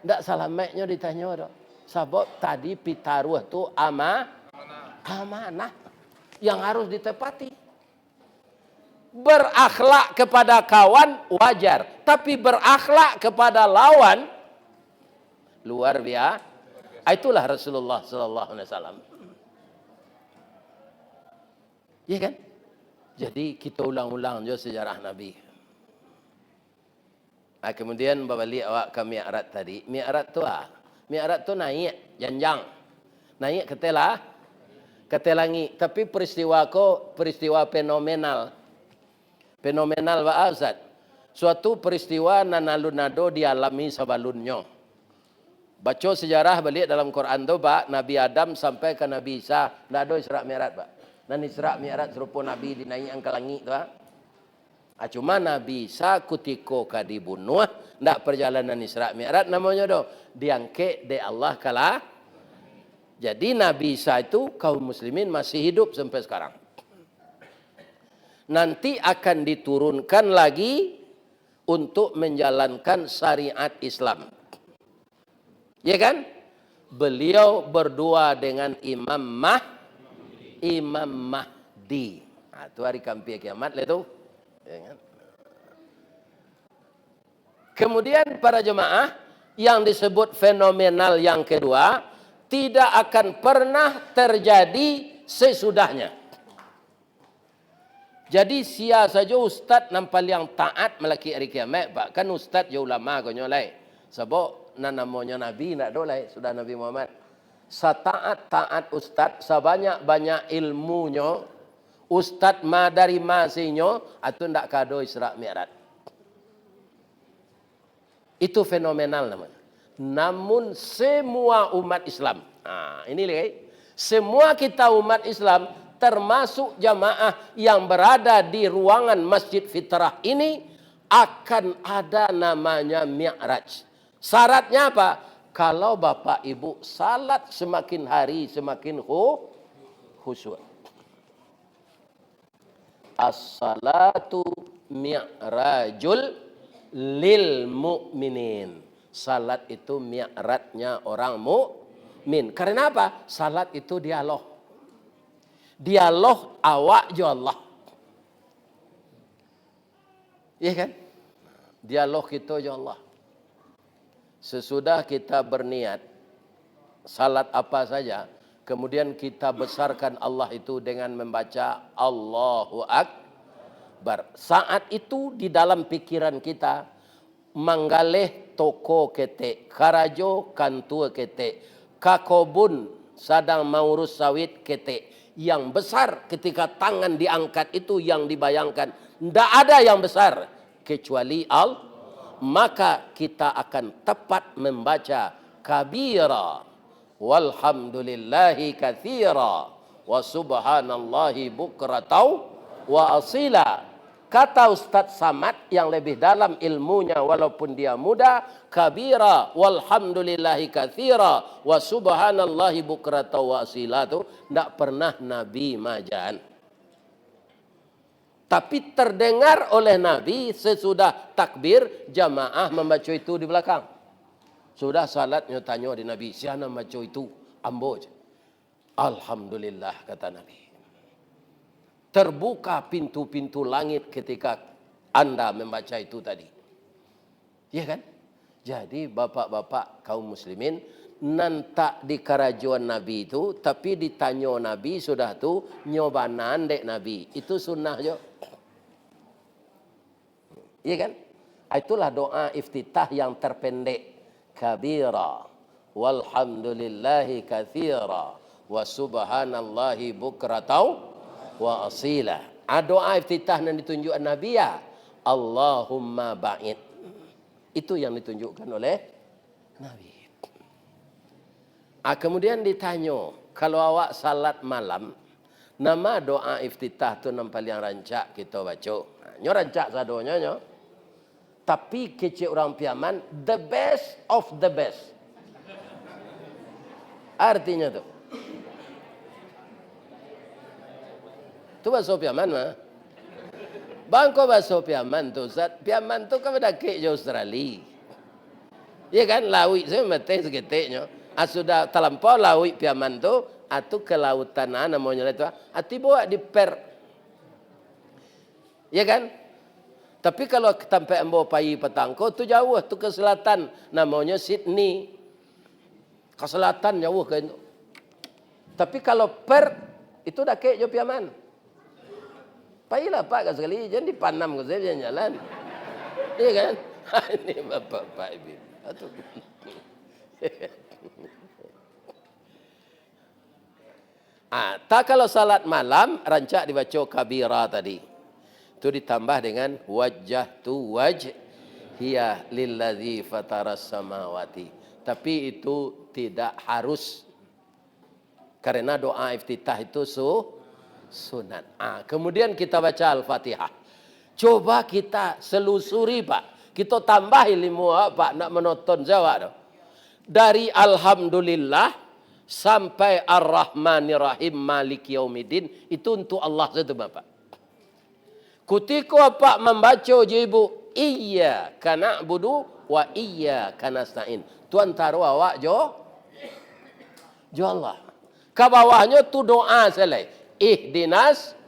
Speaker 2: Tak selamatnya ditanya. Sebab tadi pitaruh tu amanah. Yang harus ditepati. Berakhlak kepada kawan wajar. Tapi berakhlak kepada lawan luar biasa. Itulah Rasulullah SAW. Ya kan? Jadi kita ulang-ulang je sejarah Nabi. Kemudian balik awak ke Mi'raj tadi. Mi'raj tu naik janjang. Naik ke langit. Tapi peristiwa fenomenal. Fenomenal wa azad. Suatu peristiwa nanalunado dialami sabalunnya. Baca sejarah balik dalam Quran tu Pak, Nabi Adam sampai ke Nabi Isa, ndak ada Isra Mi'raj Pak. Dan Isra Mi'raj serupa Nabi dinaikkan ke langit tu Pak. Cuma Nabi Isa kutiko ka dibunuh, ndak perjalanan Isra Mi'raj namanya do. Diangkat de Allah kalah. Jadi Nabi Isa itu kaum muslimin masih hidup sampai sekarang. Nanti akan diturunkan lagi untuk menjalankan syariat Islam. Ya kan? Beliau berdua dengan Imam Mahdi. Itu hari kampir kiamat lah tu. Ya kan? Kemudian para jemaah yang disebut fenomenal yang kedua tidak akan pernah terjadi sesudahnya. Jadi sia saja ustaz nampal yang taat melaki hari kiamat. Bahkan ustaz ya ulama ko nyolai. Sebab namanya Nabi nak dolai sudah Nabi Muhammad. Taat ustaz sebanyak-banyak ilmunya. Ustaz dari masinya atau ndak kado Isra Mi'raj. Itu fenomenal namanya. Namun semua umat Islam. Ini lihat. Semua kita umat Islam termasuk jamaah yang berada di ruangan Masjid Fitrah ini akan ada namanya Mi'raj. Syaratnya apa? Kalau Bapak Ibu salat semakin hari semakin khusyuk. As-salatu mi'rajul lil mu'minin. Salat itu mi'ratnya orang mukmin. Karena apa? Salat itu dialog. Dialog awak jo Allah. Iya kan? Dialog kita jo Allah. Sesudah kita berniat salat apa saja, kemudian kita besarkan Allah itu dengan membaca Allahu Akbar. Saat itu di dalam pikiran kita manggaleh toko kete, karajo kantua kete, kakobun sadang maurus sawit kete. Yang besar ketika tangan diangkat itu yang dibayangkan. Tidak ada yang besar kecuali Allah. Maka kita akan tepat membaca kabira walhamdulillahi katsira wa subhanallahi bukratan wa asila. Kata Ustaz Samad yang lebih dalam ilmunya walaupun dia muda, kabira walhamdulillahi katsira wa subhanallahi bukratan wa asila itu tidak pernah Nabi majan. Tapi terdengar oleh Nabi sesudah takbir jamaah membaca itu di belakang. Sudah salatnya tanya di Nabi, siapa membaca itu? Ambo. Alhamdulillah kata Nabi. Terbuka pintu-pintu langit ketika Anda membaca itu tadi. Ya kan? Jadi bapak-bapak kaum muslimin nantak di kerajuan Nabi itu, tapi ditanya Nabi sudah tu nyobanan dek Nabi. Itu sunnah jo. Iya kan? Itulah doa iftitah yang terpendek. Kabira walhamdulillahi katsira wa subhanallahi bukratan wa asila. Doa iftitah yang ditunjukkan Nabi ya Allahumma ba'id. Itu yang ditunjukkan oleh Nabi. Kemudian ditanya, kalau awak salat malam, nama doa iftitah tu yang paling rancak kita baca. Nyo rancak sadonya nyo. Tapi kecil orang Piaman, the best of the best. Artinya tu. Tu bahasa Piaman mah. Bangko bahasa Piaman tu, Ustaz. Piaman tu kan pada kek di Australia. Ya kan, laut saya mati seketiknya. Sudah terlampau laut Piaman tu, atu ke lautan namanya itu. Ati bawa di per. Ya kan? Tapi kalau sampai Ambo Pai Petangko tu jauh tu ke selatan namanya Sydney. Ke selatan jauh ke itu. Tapi kalau Perth itu dah kek jo Piaman. Pailah Pak sekali jangan dipanam ke saya jalan. Iya kan? Ini Bapak Pak Ibu. Tak kalau salat malam rancak dibaca kabira tadi. Itu ditambah dengan wajjahtu wajhiya lilladzi fataras samawati. Tapi itu tidak harus. Karena doa iftitah itu sunat. Kemudian kita baca Al-Fatihah. Coba kita selusuri Pak. Kita tambah ilmu Pak nak menonton jawab. Dari Alhamdulillah sampai Ar-Rahmanir-Rahim Maliki Yaumiddin itu untuk Allah saja Bapak. Ketika Pak membaca jibu iyyaka na'budu wa iyyaka nasta'in. Tu antara awak jo Allah. Ke bawahnya tu doa selai. Ihdinas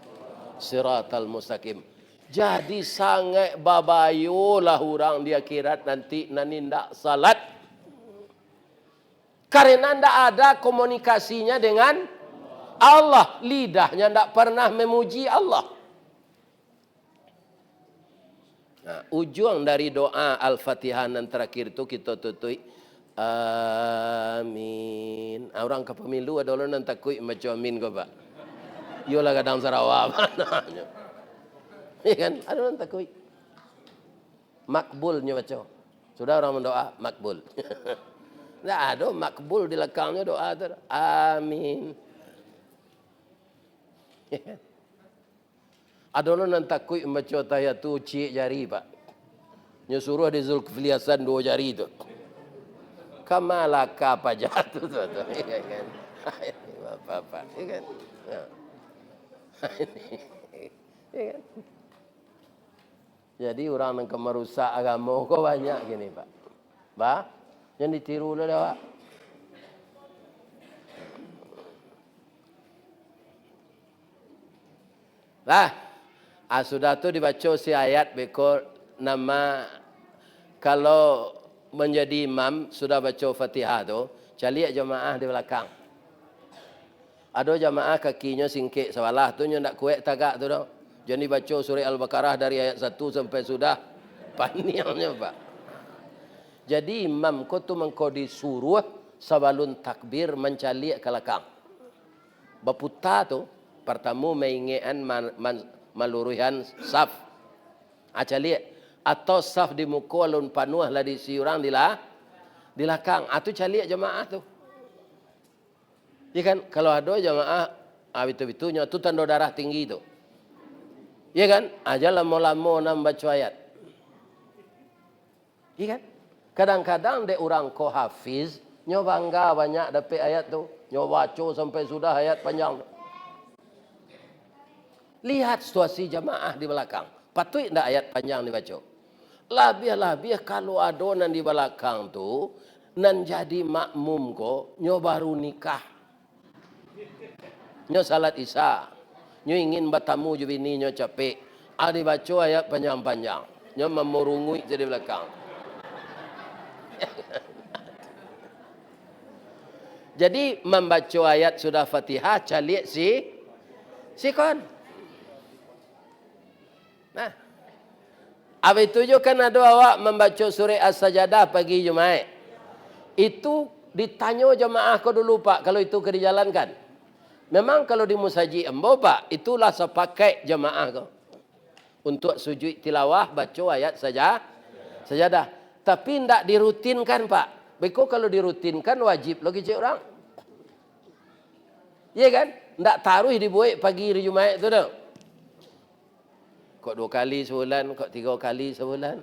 Speaker 2: siratal mustaqim. Jadi sangat babayulah orang di akhirat nanti nanindak salat. Karena tidak ada komunikasinya dengan Allah. Lidahnya tidak pernah memuji Allah. Ujung dari doa Al-Fatihah yang terakhir itu kita tutui amin. Orang ke pemilu ada orang yang takut macam amin kau Pak. Yolah kadang Sarawak. Iya kan? Ada orang takut. Makbulnya baca. Sudah orang mendoa makbul. Tidak ada makbul di belakangnya doa itu. Amin. Ada orang yang takut membaca tahiyat tu cik jari Pak. Dia suruh di Zulkifli Hasan 2 jari tu. Kamalaka apa jatuh tu. Iya kan. Apa-apa. Iya kan. Iya kan. Jadi orang yang merusak agama kok banyak gini Pak. Ba, yang ditiru lah awak. Lah, sudah tu dibaca si ayat beko nama kalau menjadi imam sudah baca Fatihah tu, cari jemaah di belakang. Ada jemaah kakinya singkik sebelah tu nya nak kuat tagak tu dah. Jadi baca surah Al-Baqarah dari ayat 1 sampai sudah panjangnya Pak. Jadi imam ko tu mengko disuruh sebelum takbir mencalik ke belakang. Baputa tu pertama mengingatkan maluruhan saf. Calik atau saf di muka alun panuh lah di siurang di belakang. Tu calik jemaah tu. Ya kan kalau ada jemaah itu-itunya tu tanda darah tinggi tu. Ya kan? Aja lama-lama nak baca ayat. Ya kan? Kadang-kadang dek orang ko hafiz, nyo bangga banyak dapat ayat tu. Nyo baca sampai sudah ayat panjang tu. Lihat situasi jemaah di belakang. Patut tak ayat panjang dibaca? Lebih-lebih kalau ada nan di belakang tu, nan jadi makmum ko, nyo baru nikah. Nyo salat isya. Nyo ingin bertamu je bini nyo capek. Dibaca ayat panjang-panjang. Nyo memurungui di belakang. Jadi membaca ayat sudah Fatihah calik si kon. Nah. Apa itu juga kan ada awak membaca surah As-Sajadah pagi Jumaat. Itu ditanya jemaah ko dulu Pak kalau itu ke dijalankan. Memang kalau di musaji embo Pak, itulah sepakai jemaah ko. Untuk sujud tilawah baca ayat sajadah. Tapi tidak dirutinkan Pak. Beko kalau dirutinkan wajib lagi cik orang. Iya kan? Tak taruh dibuat pagi hari Jumaat tu dah. Kok 2 kali sebulan, kok 3 kali sebulan.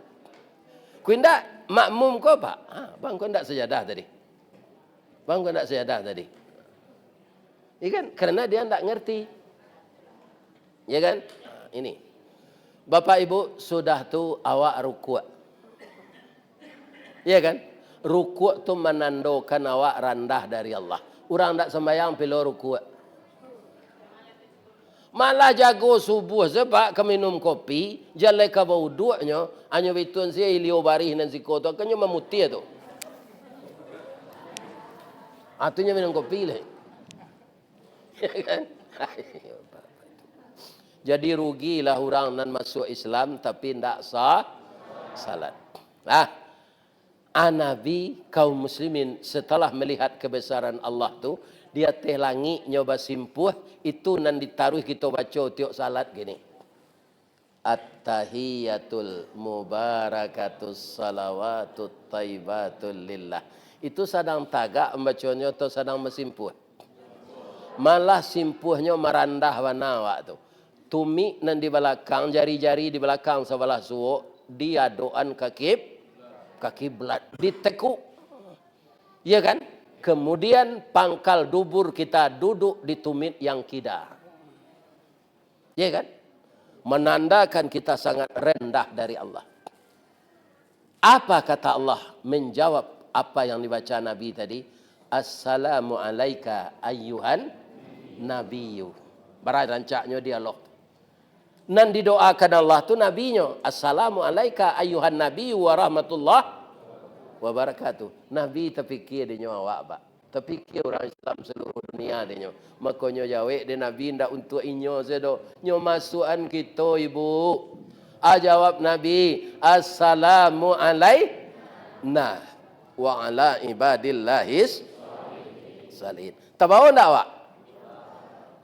Speaker 2: Kau tak makmum kau Pak? Bang kau tak sejadah tadi. Bang kau tak sejadah tadi. Iya kan? Kerana dia tak ngerti. Iya kan? Ini. Bapak Ibu sudah tu awak rukuk. Iya kan? Rukuk tu menandakan awak rendah dari Allah. Orang tak sembahyang pilih rukuk. Malah jago subuh sebab ke minum kopi, jalai ke bauduknya, hanya bitun saya ilio barih dan siko tu, akannya memuti tu. Atunya minum kopi lah. Jadi rugilah orang nan masuk Islam tapi tidak sah salat. Nabi kaum muslimin setelah melihat kebesaran Allah tu, dia teh langit nyoba simpuh itu nan ditaruh kita baca tiap salat gini. At-tahiyatul mubarakatus salawatut taibatul lillah. Itu sedang tagak membacanya atau sedang mesimpuh? Malah simpuhnya merandah wanawak tu. Tumi nan di belakang, jari-jari di belakang sebelah suuk, dia doan kaki belat ditekuk. Ya kan? Kemudian pangkal dubur kita duduk di tumit yang kidar. Ya kan? Menandakan kita sangat rendah dari Allah. Apa kata Allah menjawab apa yang dibaca Nabi tadi? Assalamu alayka ayyuhan nabiyyu. Barancaknya dialog. Nan didoakan Allah tu nabinya. Assalamu alayka ayyuhan nabiyyu wa rahmatullah wabarakatuh. Nabi terfikir dia awak Pak. Terfikir orang Islam seluruh dunia dia. Makanya jawab dia Nabi ndak untuk inyo sedo. Nyo masukan kita ibu. Jawab Nabi, assalamu alayna wa ala ibadillahis salihin. Tahu ndak awak?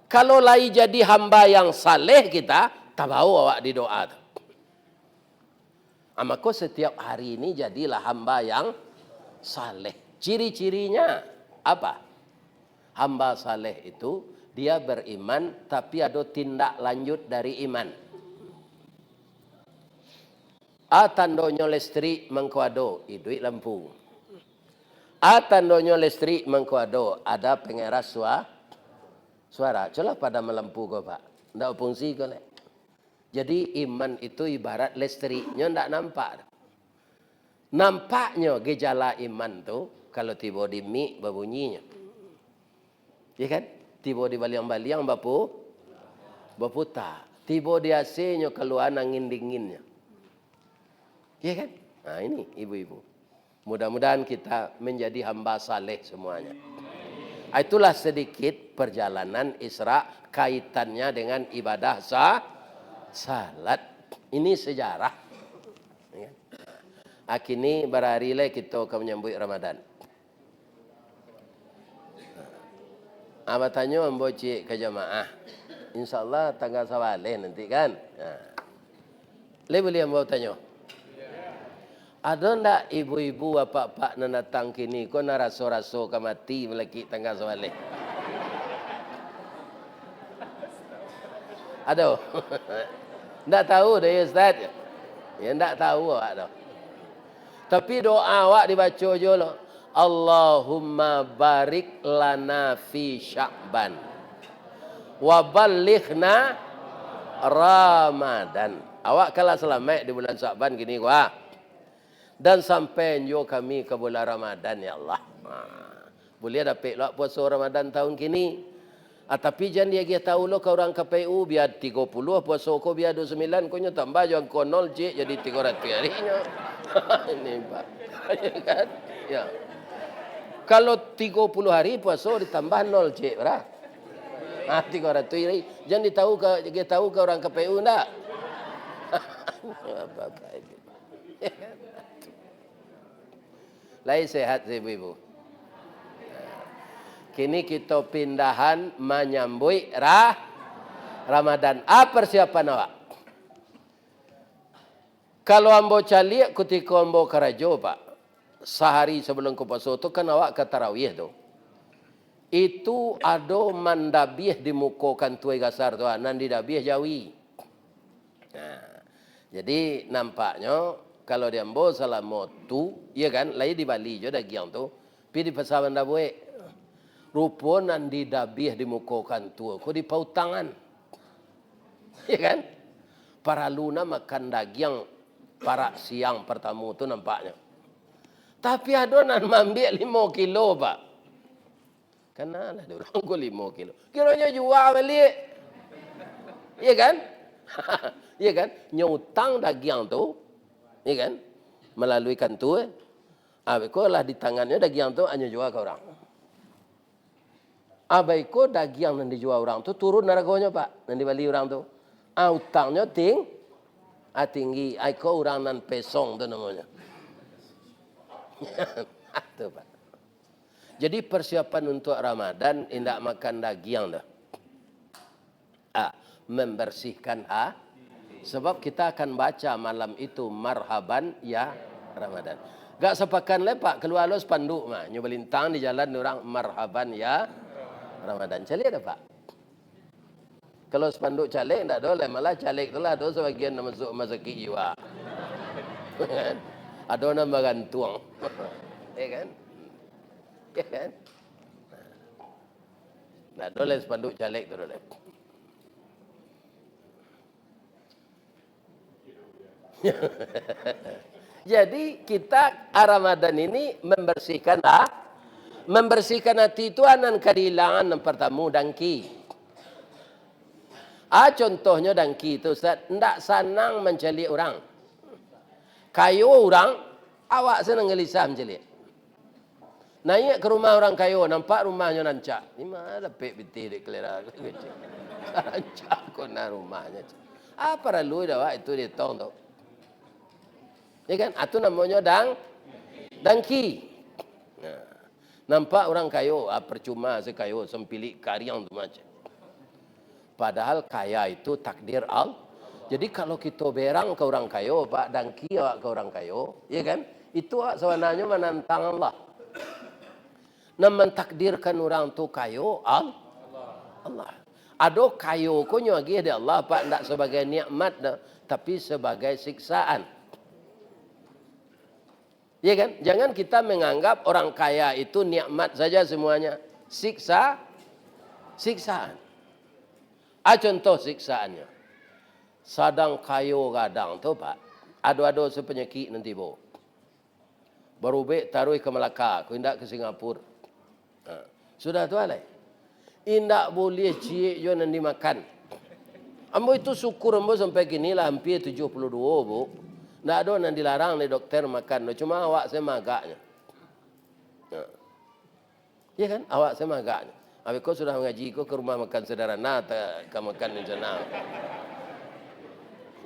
Speaker 2: Kalau lai jadi hamba yang saleh kita, tahu awak di doa tu. Maka setiap hari ini jadilah hamba yang saleh. Ciri-cirinya apa? Hamba saleh itu dia beriman tapi ada tindak lanjut dari iman. Tandonyo listrik mengkuado hidup lampu. Tandonyo listrik mengkuado ada pengeras suara. Coba pada melampu kau Pak. Tidak fungsi kau lek. Jadi iman itu ibarat listriknya tidak nampak. Nampaknya gejala iman tu kalau tiba di mik berbunyinya. Ya kan? Tiba di baliang-baliang berputar. Tiba di AC-nya keluar angin dinginnya. Ya kan? Nah ini ibu-ibu. Mudah-mudahan kita menjadi hamba saleh semuanya. Itulah sedikit perjalanan Isra kaitannya dengan ibadah salat. Ini sejarah. Ya. Kini berhari lagi kita akan menyambut Ramadan. Abah tanya ambo cik ke jamaah. InsyaAllah tanggal sawaleh nanti kan. Le boleh ambo tanya. Ada ndak ibu-ibu bapak-bapak nak datang kini kau nak raso-raso ke mati melaki tanggal sawaleh? Ada? Ndak tahu dah ya Ustaz? Ya ndak tahu awak dah. Tapi doa awak dibaca je lah. Allahumma barik lana fi Sya'ban wa ballighna Ramadan. Awak kalau selamat di bulan Sya'ban gini gua. Dan sampai nyo kami ke bulan Ramadan ya Allah. Boleh dapat lah puasa Ramadan tahun kini. Tapi jangan dia tahu lo ke orang KPU biar 30 puasa ko biar 29 ko nyo tambah jangan ko 0 je jadi 300 harinya. Ini Pak. Ya kan? Ya. Kalau 30 hari puasa ditambah 0 je berah. 300 hari. Jangan dia tahu ke orang KPU ndak. Bapak Ibu. Lain sehat ibu-ibu. Kini kita pindahan menyambut Ramadan. Apa persiapan awak? Kalau ambo calik ketika ambo kerajo Pak. Sehari sebelum ke puasa tu kan awak ke tarawih tu. Itu ada mandabih di muka kantuai gasar tu. Nandi dabih jawi. Nah, jadi nampaknya kalau dia ambo selama tu, ya kan, lain di Bali je dagiang tu, pi di pasaran dah buat. Rupa nandi dabih di muka kantua, ko di paut tangan. Ya kan? Para luna makan daging para siang pertama tu nampaknya. Tapi ada nan ambil 5 kilo, Pak. Kenalah dia orang ko 5 kilo. Kiranya jual balik. Ya kan? Ya kan? Nyutang daging tu, ya kan? Melalui kantor. Abiko lah di tangannya daging tu hanya jual ke orang. Abiko daging yang dijual orang tu turun harganya Pak. Yang dibeli orang tu. Utangnya tinggi. Aiko orang nan pesong tu namanya. Itu Pak. Jadi persiapan untuk Ramadan tidak makan daging dah. Membersihkan sebab kita akan baca malam itu marhaban ya Ramadan. Gak sepakan lepak keluar lo spanduk mah nyobelintang di jalan orang marhaban ya Ramadan. Calik ada Pak. Kalau spanduk calik ndak boleh malah calik tu lah tu sebagian masuk mazaki jiwa. Ada nama gantung. Ya kan? Ya kan? Ndak boleh spanduk calik tu boleh. Jadi kita Ramadan ini membersihkan hati itu anan kehilangan yang pertama dangki. Contohnya dangki itu Ustaz, ndak senang mencari orang. Kayu orang, awak senang gelisah mencari. Naik ke rumah orang kayu, nampak rumahnya nancak. Ini mana pek biti di kelera. Nancak kena rumahnya. Apa lalu dah itu dia tong tu. Ya kan? Itu namanya dangki. Nah, nampak orang kayu, percuma sekayu sempilik karyang tu macam. Padahal kaya itu takdir Allah. Jadi kalau kita berang ke orang kayu, Pak, dangki awak ke orang kayu, ya kan? Itu sebenarnya menantang Allah. Nah, mentakdirkan orang tu kayu Allah. Ada kayu ko nyagi dari Allah, Pak, tidak sebagai nikmat, tapi sebagai siksaan. Ya kan? Jangan kita menganggap orang kaya itu nikmat saja semuanya. Siksaan. Contoh siksaannya. Sadang kayu gadang tu Pak. Ado-ado sepenyakit nanti bo. Baru be taruh ke Melaka, ku indak ke Singapura. Sudah tu alai. Indak boleh cie jo nan dimakan. Ambo itu syukur ambo sampai kini lah hampir 72 bu. Ndak ada nan dilarang oleh dokter makan. Cuma awak saya magaknya. Ya kan? Awak saya magaknya. Habis kau sudah mengaji kau ke rumah makan sederhana atau makan di sana.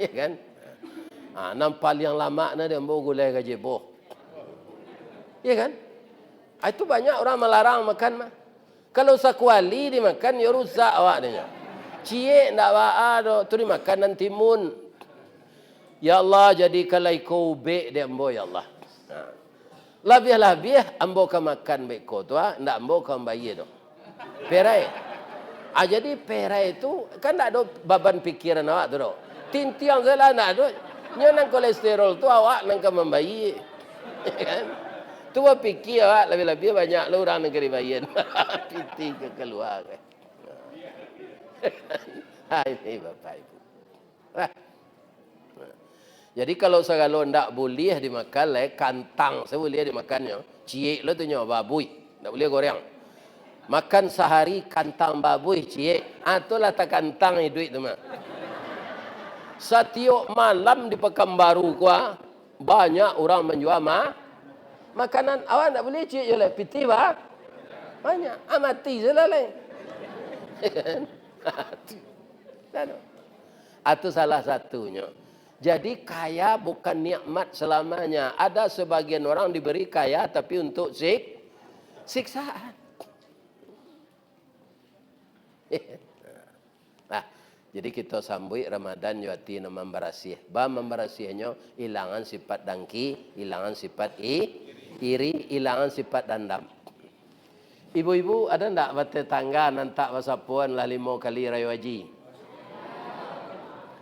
Speaker 2: Ya kan? Nampak yang lama na dia ambo gulai gaji boh. Ya kan? Itu banyak orang melarang makan mah. Kalau sakwali dimakan ya rusak awak dia. Cie ndak ada tu dimakan dan timun. Ya Allah jadikanlah ikau be dia ambo ya Allah. Lebih-lebih ambo ka makan beko tu ndak ambo ka bayi tu. Perai. Jadi perai itu kan ndak ada beban pikiran awak tu do. Tintiang salah ndak ada. Nyan kolesterol tu awak nang ka membayi. Kan? Tu pikir awak lebih-lebih banyak lu orang negeri bayan. Piti ke keluar. Ini Bapak Ibu. Jadi kalau segala ndak boleh dimakan kantang saya boleh dimakannya. Ciek lo tu nyawa babuy. Ndak boleh goreng. Makan sehari kantang babuy ciek. Itulah tak kantang duit tu mah. Setiap malam di Pekanbaru gua banyak orang menjual makanan. Awak tak boleh cik je lah. Piti bah. Banyak. Mati je lah lain. Itu salah satunya. Jadi kaya bukan nikmat selamanya. Ada sebagian orang diberi kaya tapi untuk siksaan. Jadi kita sambut Ramadan jati nama memberasih. Memberasihnya hilangan sifat dangki, hilangan sifat iri, hilangan sifat dendam. Ibu-ibu ada ndak bertetangga nantak wasapuan lah 5 kali raya haji?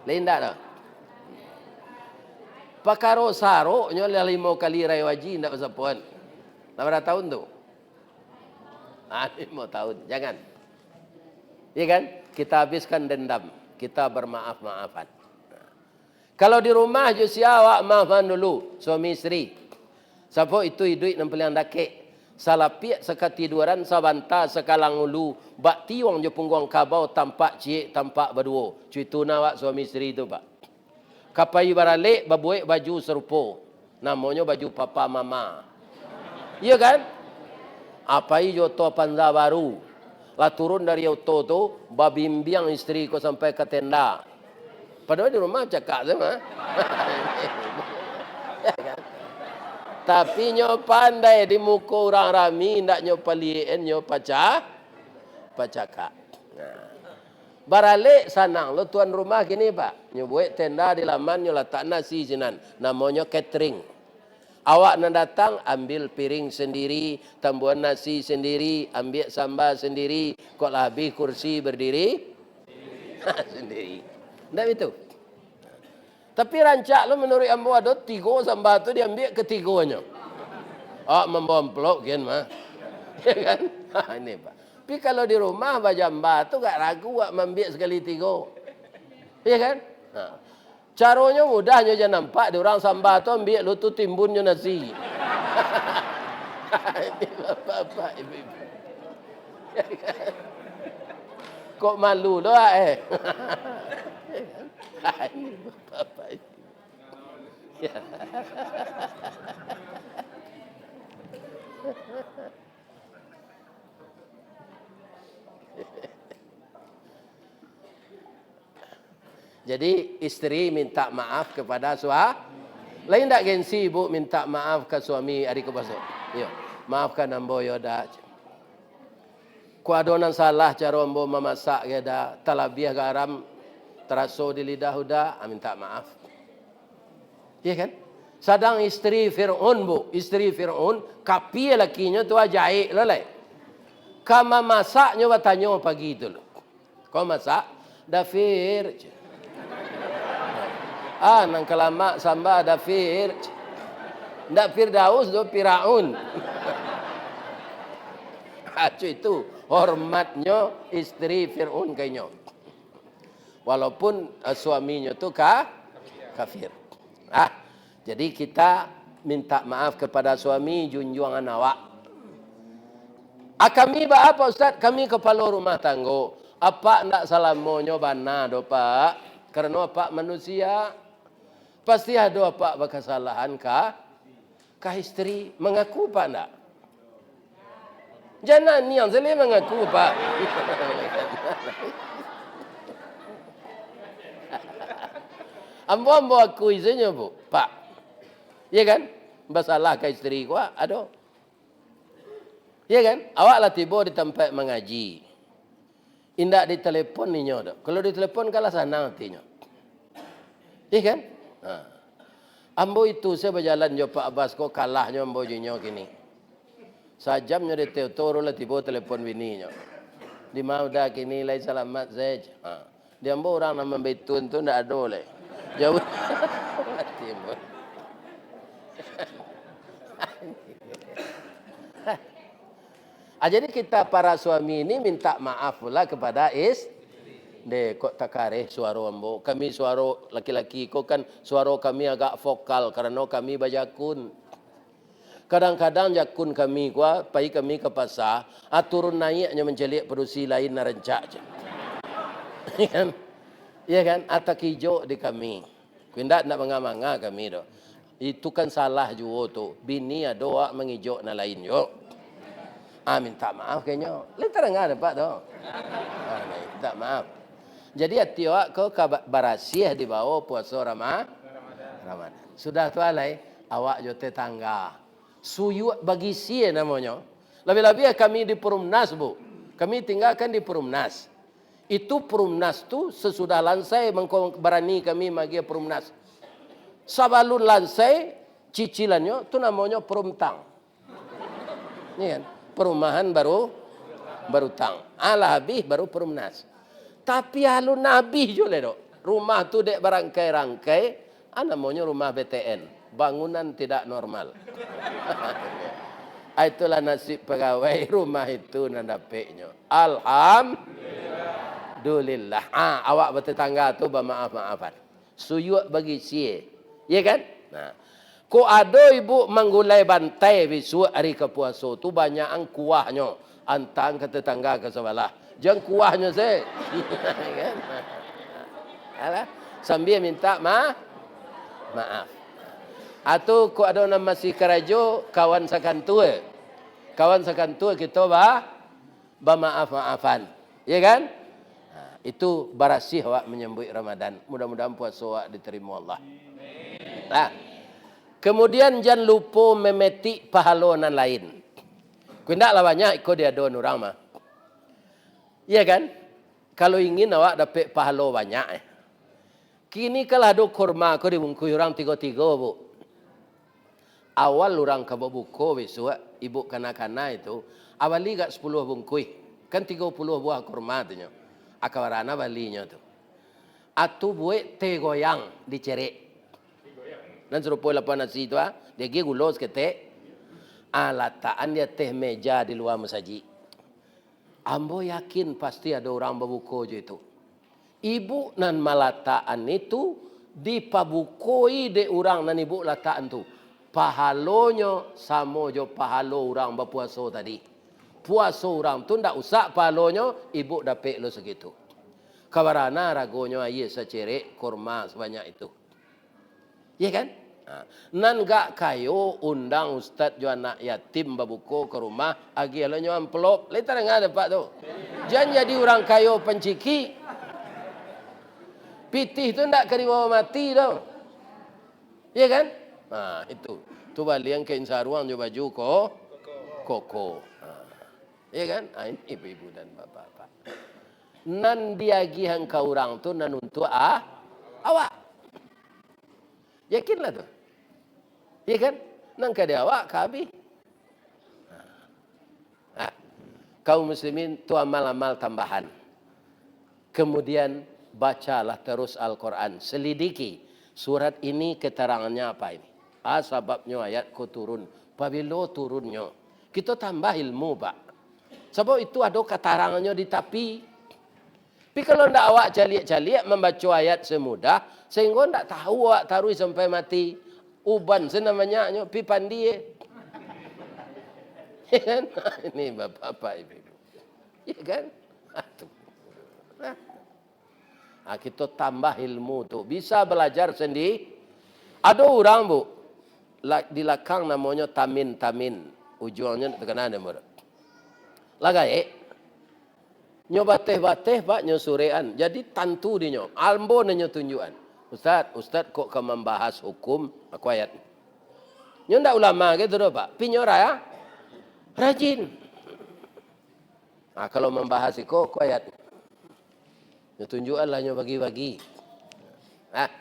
Speaker 2: Lain ndak dah? Pakaro saroknya lah 5 kali raya haji ndak wasapuan. Berapa tahun tu? 5 tahun. Jangan. Ya kan? Kita habiskan dendam. Kita bermaaf-maafan. Kalau di rumah je awak maafan dulu suami isteri. Siapa itu duit yang peliang dakek. Salapiak sekatiduran sabanta sekalang ulu. Bak tiwang je pungguang kabau tampak cik tampak berdua. Cuitu nawak suami isteri itu pak. Kapai baralik babuik baju serupa. Namanya baju papa mama. Iya kan? Apai joto panza baru. Lah turun dari auto tu, babimbiang isteri ko sampai ke tenda. Padahal di rumah cakap sama. Ya kan? Tapi nyo pandai di muka orang rami, ndak nyo palien nyo pacakak. Baralik sanang lo tuan rumah gini pak, nyo buat tenda di laman nyo letak nasi sinan, namanya catering. Awak nak datang ambil piring sendiri, tambuhan nasi sendiri, ambil sambal sendiri, kok habis kursi berdiri sendiri. Tidak itu. Tapi rancak lo menurut ambo ada 3 sambal tu diambil ketiganya. Membawa amplop kan mah. Ya kan? Ini pak. Tapi kalau di rumah bajamba tu gak ragu wak ambil sekali 3. Ya kan? Caranya mudahnya je nampak. Dia orang sambal tu ambil lu tu timbunnya nasi. Ini bapak-bapak ibu-ibu. Ya kan? Kok malu doa Ini bapak-bapak ibu. Ya. Jadi isteri minta maaf kepada suami. Lain tak gengsi ibu minta maaf ke suami adik kebasuh. Yo, maafkan ambo yo dah. Ku adonan salah cara ambo memasak ya dah. Talabiah garam terasa di lidah udah, minta maaf. Ya kan? Sadang isteri Fir'aun bu, isteri Fir'aun kapi lakinya tu ajaib lelai. Kama masaknya bertanya pagi itu loh. Kau masak? Dafir. Nang kelama samba ada fir. Ndak Firdaus do Firaun. Itu hormatnya istri Fir'aun kayaknya. Walaupun suaminya tu kafir. Jadi kita minta maaf kepada suami junjungan awak. Kami apa Ustaz? Kami kepala rumah tangga. Apa ndak salamonyo bana do Pak? Karena Pak manusia. Pasti ada Pak berkesalahan kah istri. Mengaku Pak ndak? Jangan ni yang saya mengaku Pak. Ambo aku isinya Bu, Pak. Ya kan? Masalah ke istri gua, ada. Ya kan? Awaklah tiba di tempat mengaji. Indak di telepon ni nyodo. Kalau di telepon kalah sana artinya. Ya kan? Ambo itu saya berjalan jo Pak Abbas kok kalahnya ambo jinyo kini. Sajamnya di teotoro lah tiba telepon bininya. Di mau dah kini lai selamat saja. Dia ambo orang nama betun tu ndak ada oleh. Jauh. Jadi kita para suami ini minta maaf pula kepada kok tak kareh suara ambo. Kami suara laki-laki kok kan suara kami agak vokal karena kami bajakun. Kadang-kadang jakun kami gua pai kami ke pasar, turun naiknya menjelik perusi lain narencak je. Kan? Ya kan? Atak hijau di kami. Kindak nak menganga kami do. Itu kan salah juga tu. Bini doa mengijau na lain yo. Minta maaf kayaknya. Letar enggak ada Pak do. Minta maaf. Jadi hati awak kau barasiah di bawah puasa Ramadan. Sudah tu alai awak jo tetangga. Suyu bagi sia namanya. Lebih-lebih kami di Perumnas Bu. Kami tinggalkan di Perumnas. Itu Perumnas tu sesudah lansai berani kami magi Perumnas. Sabalun lansai cicilannya tu namanya Perumtang. Ini kan perumahan baru tang. Alah habis baru Perumnas. Tapi alun nabi jo le do. Rumah tu dek berangkai-rangkai, namanya rumah BTN. Bangunan tidak normal. Itulah nasib pegawai rumah itu nandapeknya. Alhamdulillah. Awak bertetangga tu bermaaf-maafan. Suyuk bagi sie. Ya kan? Nah. Ko ada ibu menggulai bantai bisu hari kepuasa tu banyak ang kuahnya. Antang ke tetangga ke sebelah. Jangan kuahnya saya. Kan? Alah. Sambil minta maaf. Atau ko ada nama si kerajo kawan sakantua. Kawan sakantua kita bermaaf-maafan. Ya kan? Itu barasih awak menyambut Ramadan. Mudah-mudahan puasa awak diterima Allah. Nah, kemudian jangan lupa memetik pahala lain. Kendaklah banyak ikut dia don orang mah. Iya kan? Kalau ingin awak dapat pahala banyak. Kini kalau ada kurma kau dibungkus orang 3-3 Bu. Awal orang kabubuko besok ibu kanak-kanak itu awali gak 10 bungkus. Kan 30 buah kurma tu nyo. Akawarana balinya tu. Atu buat teh goyang dicerek. Dan serupa lapan nasi tu dia gi gulos ke teh. Lataan dia teh meja di luar masjid. Ambo yakin pasti ada orang berbuka je itu. Ibu nan malataan itu dipabukoi de orang nan ibu lataan tu. Pahalonyo sama jo pahalo orang berpuasa tadi. Puasa orang tu ndak usah pahalonyo ibu dapat lo segitu. Kabarana ragonyo aye secerek kurma sebanyak itu. Ya kan? Nan gak kayo undang ustaz jo anak yatim babuko ke rumah agi alonyo amplop. Letar enggak ada Pak tu. Jangan jadi orang kayo penciki. Pitih tu ndak keriwa mati tu. Ya kan? Itu. Tu balik yang kain saruang jo baju koko. Ya kan? Ini ibu-ibu dan bapak-bapak. Nan diagi hangka orang tu nan untuk awak. Yakinlah tu. Ya kan? Nang kada awak kabi. Kaum muslimin tu amal-amal tambahan. Kemudian bacalah terus Al-Quran. Selidiki surat ini keterangannya apa ini. Sebabnya ayat ku turun. Pabilo turunnya. Kita tambah ilmu Pak. Sebab itu ada keterangannya di tapi. Tapi kalau ndak awak caliak-caliak membaca ayat semudah. Sehingga ndak tahu awak taruh sampai mati. Uban senamanya nyo pi pandi. Ya kan? Ini bapak-bapak ibu-ibu. Ya kan? Nah, kita tambah ilmu tuh. Bisa belajar sendiri. Ada orang bu, di lakang namanya tamin. Ujungnya terkenal ada. Lagai, nyoba bateh pak nyosurean. Jadi tantu di nyo. Albo nyo tunjukan. Ustad kok ke membahas hukum aku ayat. Nyo ndak ulama gitu doh pak. Pinyora ya. Rajin. Nah, kalau membahas aku ayat. Nyo tunjukan lah nyo bagi-bagi. Nah,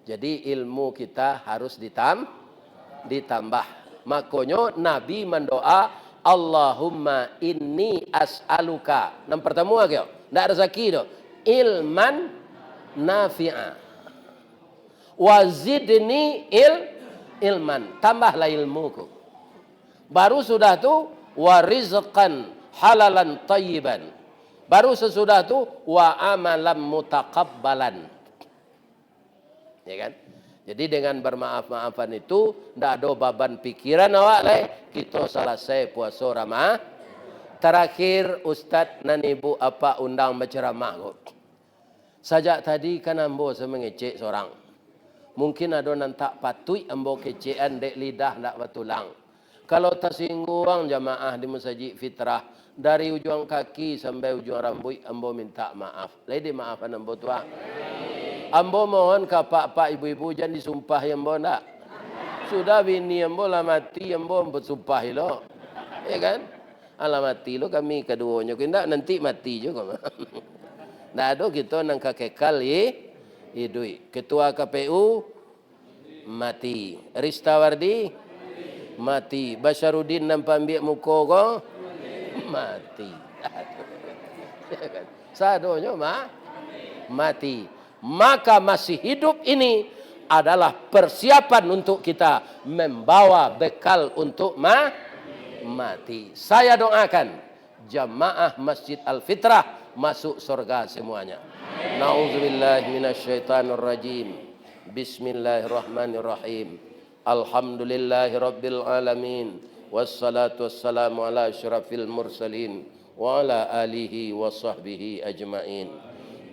Speaker 2: jadi ilmu kita harus ditambah. Makanya Nabi mendoa, Allahumma inni as'aluka. Yang pertama kyo, ndak rezeki do. Ilman nafi'a. Wazidni ilman. Tambahlah ilmuku. Baru sudah tu warizqan halalan tayyiban. Baru sesudah tu wa amalan mutakabbalan. Ya kan? Jadi dengan bermaaf-maafan itu ndak ada beban pikiran awak lai. Kita selesai puasa Ramadan. Terakhir Ustaz dan Ibu apa undang berceramah kok. Sajak tadi kan ambo saya mengecek seorang. Mungkin ada nantak patui ambo kecean dek lidah ndak batulang. Kalau tersinggung jamaah di Masjid Fitrah dari ujung kaki sampai ujung rambut ambo minta maaf. Lai maafan ambo tua. Ambo mohon ke pak ibu-ibu jangan disumpah ambo ndak. Sudah bini ambo lah mati ambo bersumpah lo. Ya kan? Alah mati lo kami keduanya. Ndak nanti mati juga. Ndak ada kita nang kekal hidui. Ketua KPU mati. Ristawardi mati. Basyarudin nampak ambil muka ko mati. Ya kan? Sadonya mati. Maka masih hidup ini adalah persiapan untuk kita membawa bekal untuk mati. Saya doakan jamaah Masjid Al-Fitrah masuk surga semuanya. Nauzubillahi minasyaitonirrajim. Bismillahirrahmanirrahim. Alhamdulillahirabbil alamin. Wassalatu wassalamu ala asyrafil mursalin wa ala alihi wa sahbihi ajmain.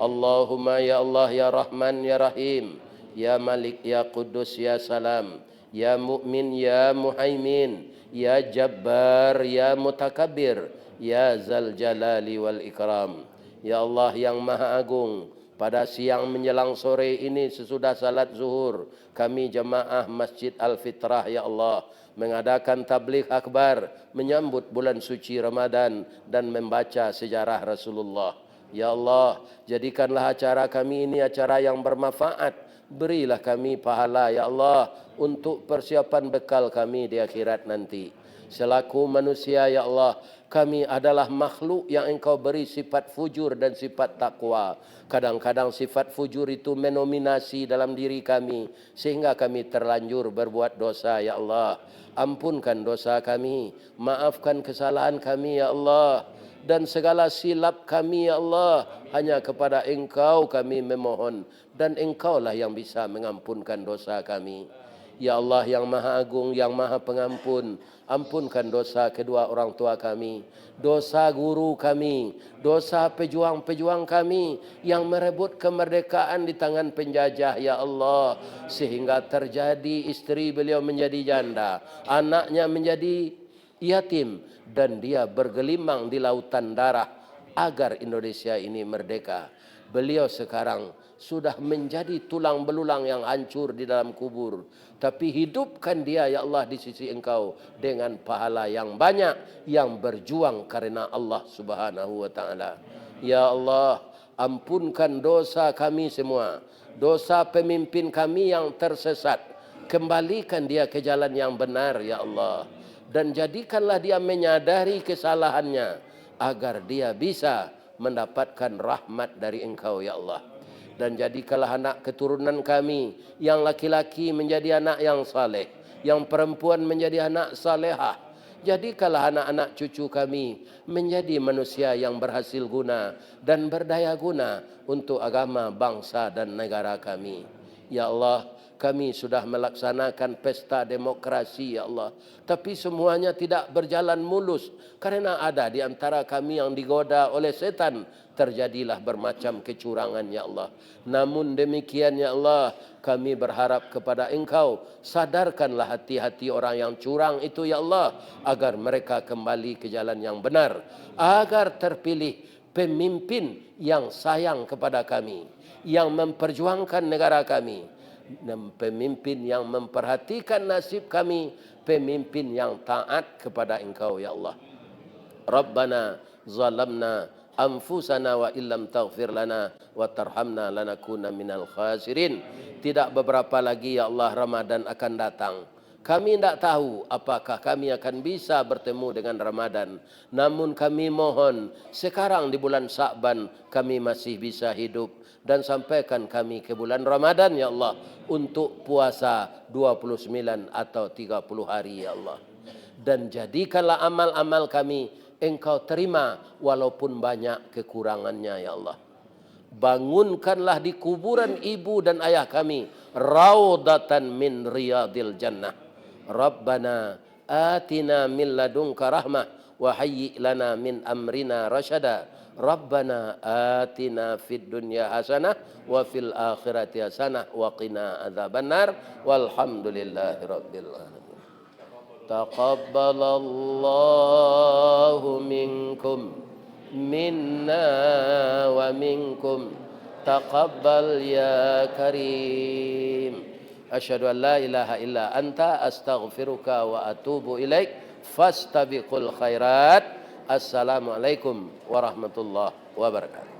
Speaker 2: Allahumma ya Allah ya Rahman ya Rahim, ya Malik ya Qudus ya Salam, ya Mu'min ya Muhaimin, ya Jabbar ya Mutakabbir, ya Zal Jalali wal Ikram. Ya Allah yang Maha Agung, pada siang menjelang sore ini sesudah salat zuhur, kami jemaah Masjid Al-Fitrah ya Allah mengadakan tabligh akbar menyambut bulan suci Ramadan dan membaca sejarah Rasulullah. Ya Allah, jadikanlah acara kami ini acara yang bermanfaat. Berilah kami pahala ya Allah untuk persiapan bekal kami di akhirat nanti. Selaku manusia ya Allah, kami adalah makhluk yang Engkau beri sifat fujur dan sifat takwa. Kadang-kadang sifat fujur itu menominasi dalam diri kami sehingga kami terlanjur berbuat dosa ya Allah. Ampunkan dosa kami, maafkan kesalahan kami ya Allah. Dan segala silap kami ya Allah, hanya kepada Engkau kami memohon dan Engkaulah yang bisa mengampunkan dosa kami. Ya Allah yang Maha Agung, yang Maha Pengampun, ampunkan dosa kedua orang tua kami, dosa guru kami, dosa pejuang-pejuang kami yang merebut kemerdekaan di tangan penjajah ya Allah, sehingga terjadi istri beliau menjadi janda, anaknya menjadi yatim dan dia bergelimang di lautan darah agar Indonesia ini merdeka. Beliau sekarang sudah menjadi tulang belulang yang hancur di dalam kubur. Tapi hidupkan dia ya Allah di sisi Engkau dengan pahala yang banyak yang berjuang karena Allah Subhanahu wa taala. Ya Allah, ampunkan dosa kami semua, dosa pemimpin kami yang tersesat. Kembalikan dia ke jalan yang benar ya Allah. Dan jadikanlah dia menyadari kesalahannya agar dia bisa mendapatkan rahmat dari Engkau ya Allah. Dan jadikanlah anak keturunan kami yang laki-laki menjadi anak yang saleh, yang perempuan menjadi anak salehah. Jadikanlah anak-anak cucu kami menjadi manusia yang berhasil guna dan berdaya guna untuk agama, bangsa dan negara kami. Ya Allah, kami sudah melaksanakan pesta demokrasi ya Allah. Tapi semuanya tidak berjalan mulus karena ada di antara kami yang digoda oleh setan. Terjadilah bermacam kecurangan ya Allah. Namun demikian ya Allah, kami berharap kepada Engkau, sadarkanlah hati-hati orang yang curang itu ya Allah, agar mereka kembali ke jalan yang benar, agar terpilih pemimpin yang sayang kepada kami, yang memperjuangkan negara kami, dan pemimpin yang memperhatikan nasib kami, pemimpin yang taat kepada Engkau ya Allah. Rabbana zalamna anfusana wa illam taghfir lana wa tarhamna lanakuna minal khasirin. Tidak beberapa lagi ya Allah Ramadan akan datang. Kami tidak tahu apakah kami akan bisa bertemu dengan Ramadan. Namun kami mohon sekarang di bulan Sya'ban kami masih bisa hidup, dan sampaikan kami ke bulan Ramadan ya Allah untuk puasa 29 atau 30 hari ya Allah. Dan jadikanlah amal-amal kami Engkau terima walaupun banyak kekurangannya ya Allah. Bangunkanlah di kuburan ibu dan ayah kami raudatan min riyadil jannah. Rabbana atina min ladunka rahmah wa hayyi lana min amrina rasyada. Rabbana atina fid dunya hasanah wa fil akhirati hasanah wa qina adzabannar walhamdulillahi rabbil alamin. Taqabbalallahu minkum minna wa minkum taqabbal ya karim. Asyhadu an la ilaha illa anta astaghfiruka wa atubu ilaik. Fastabiqul khairat. Assalamualaikum warahmatullahi wabarakatuh.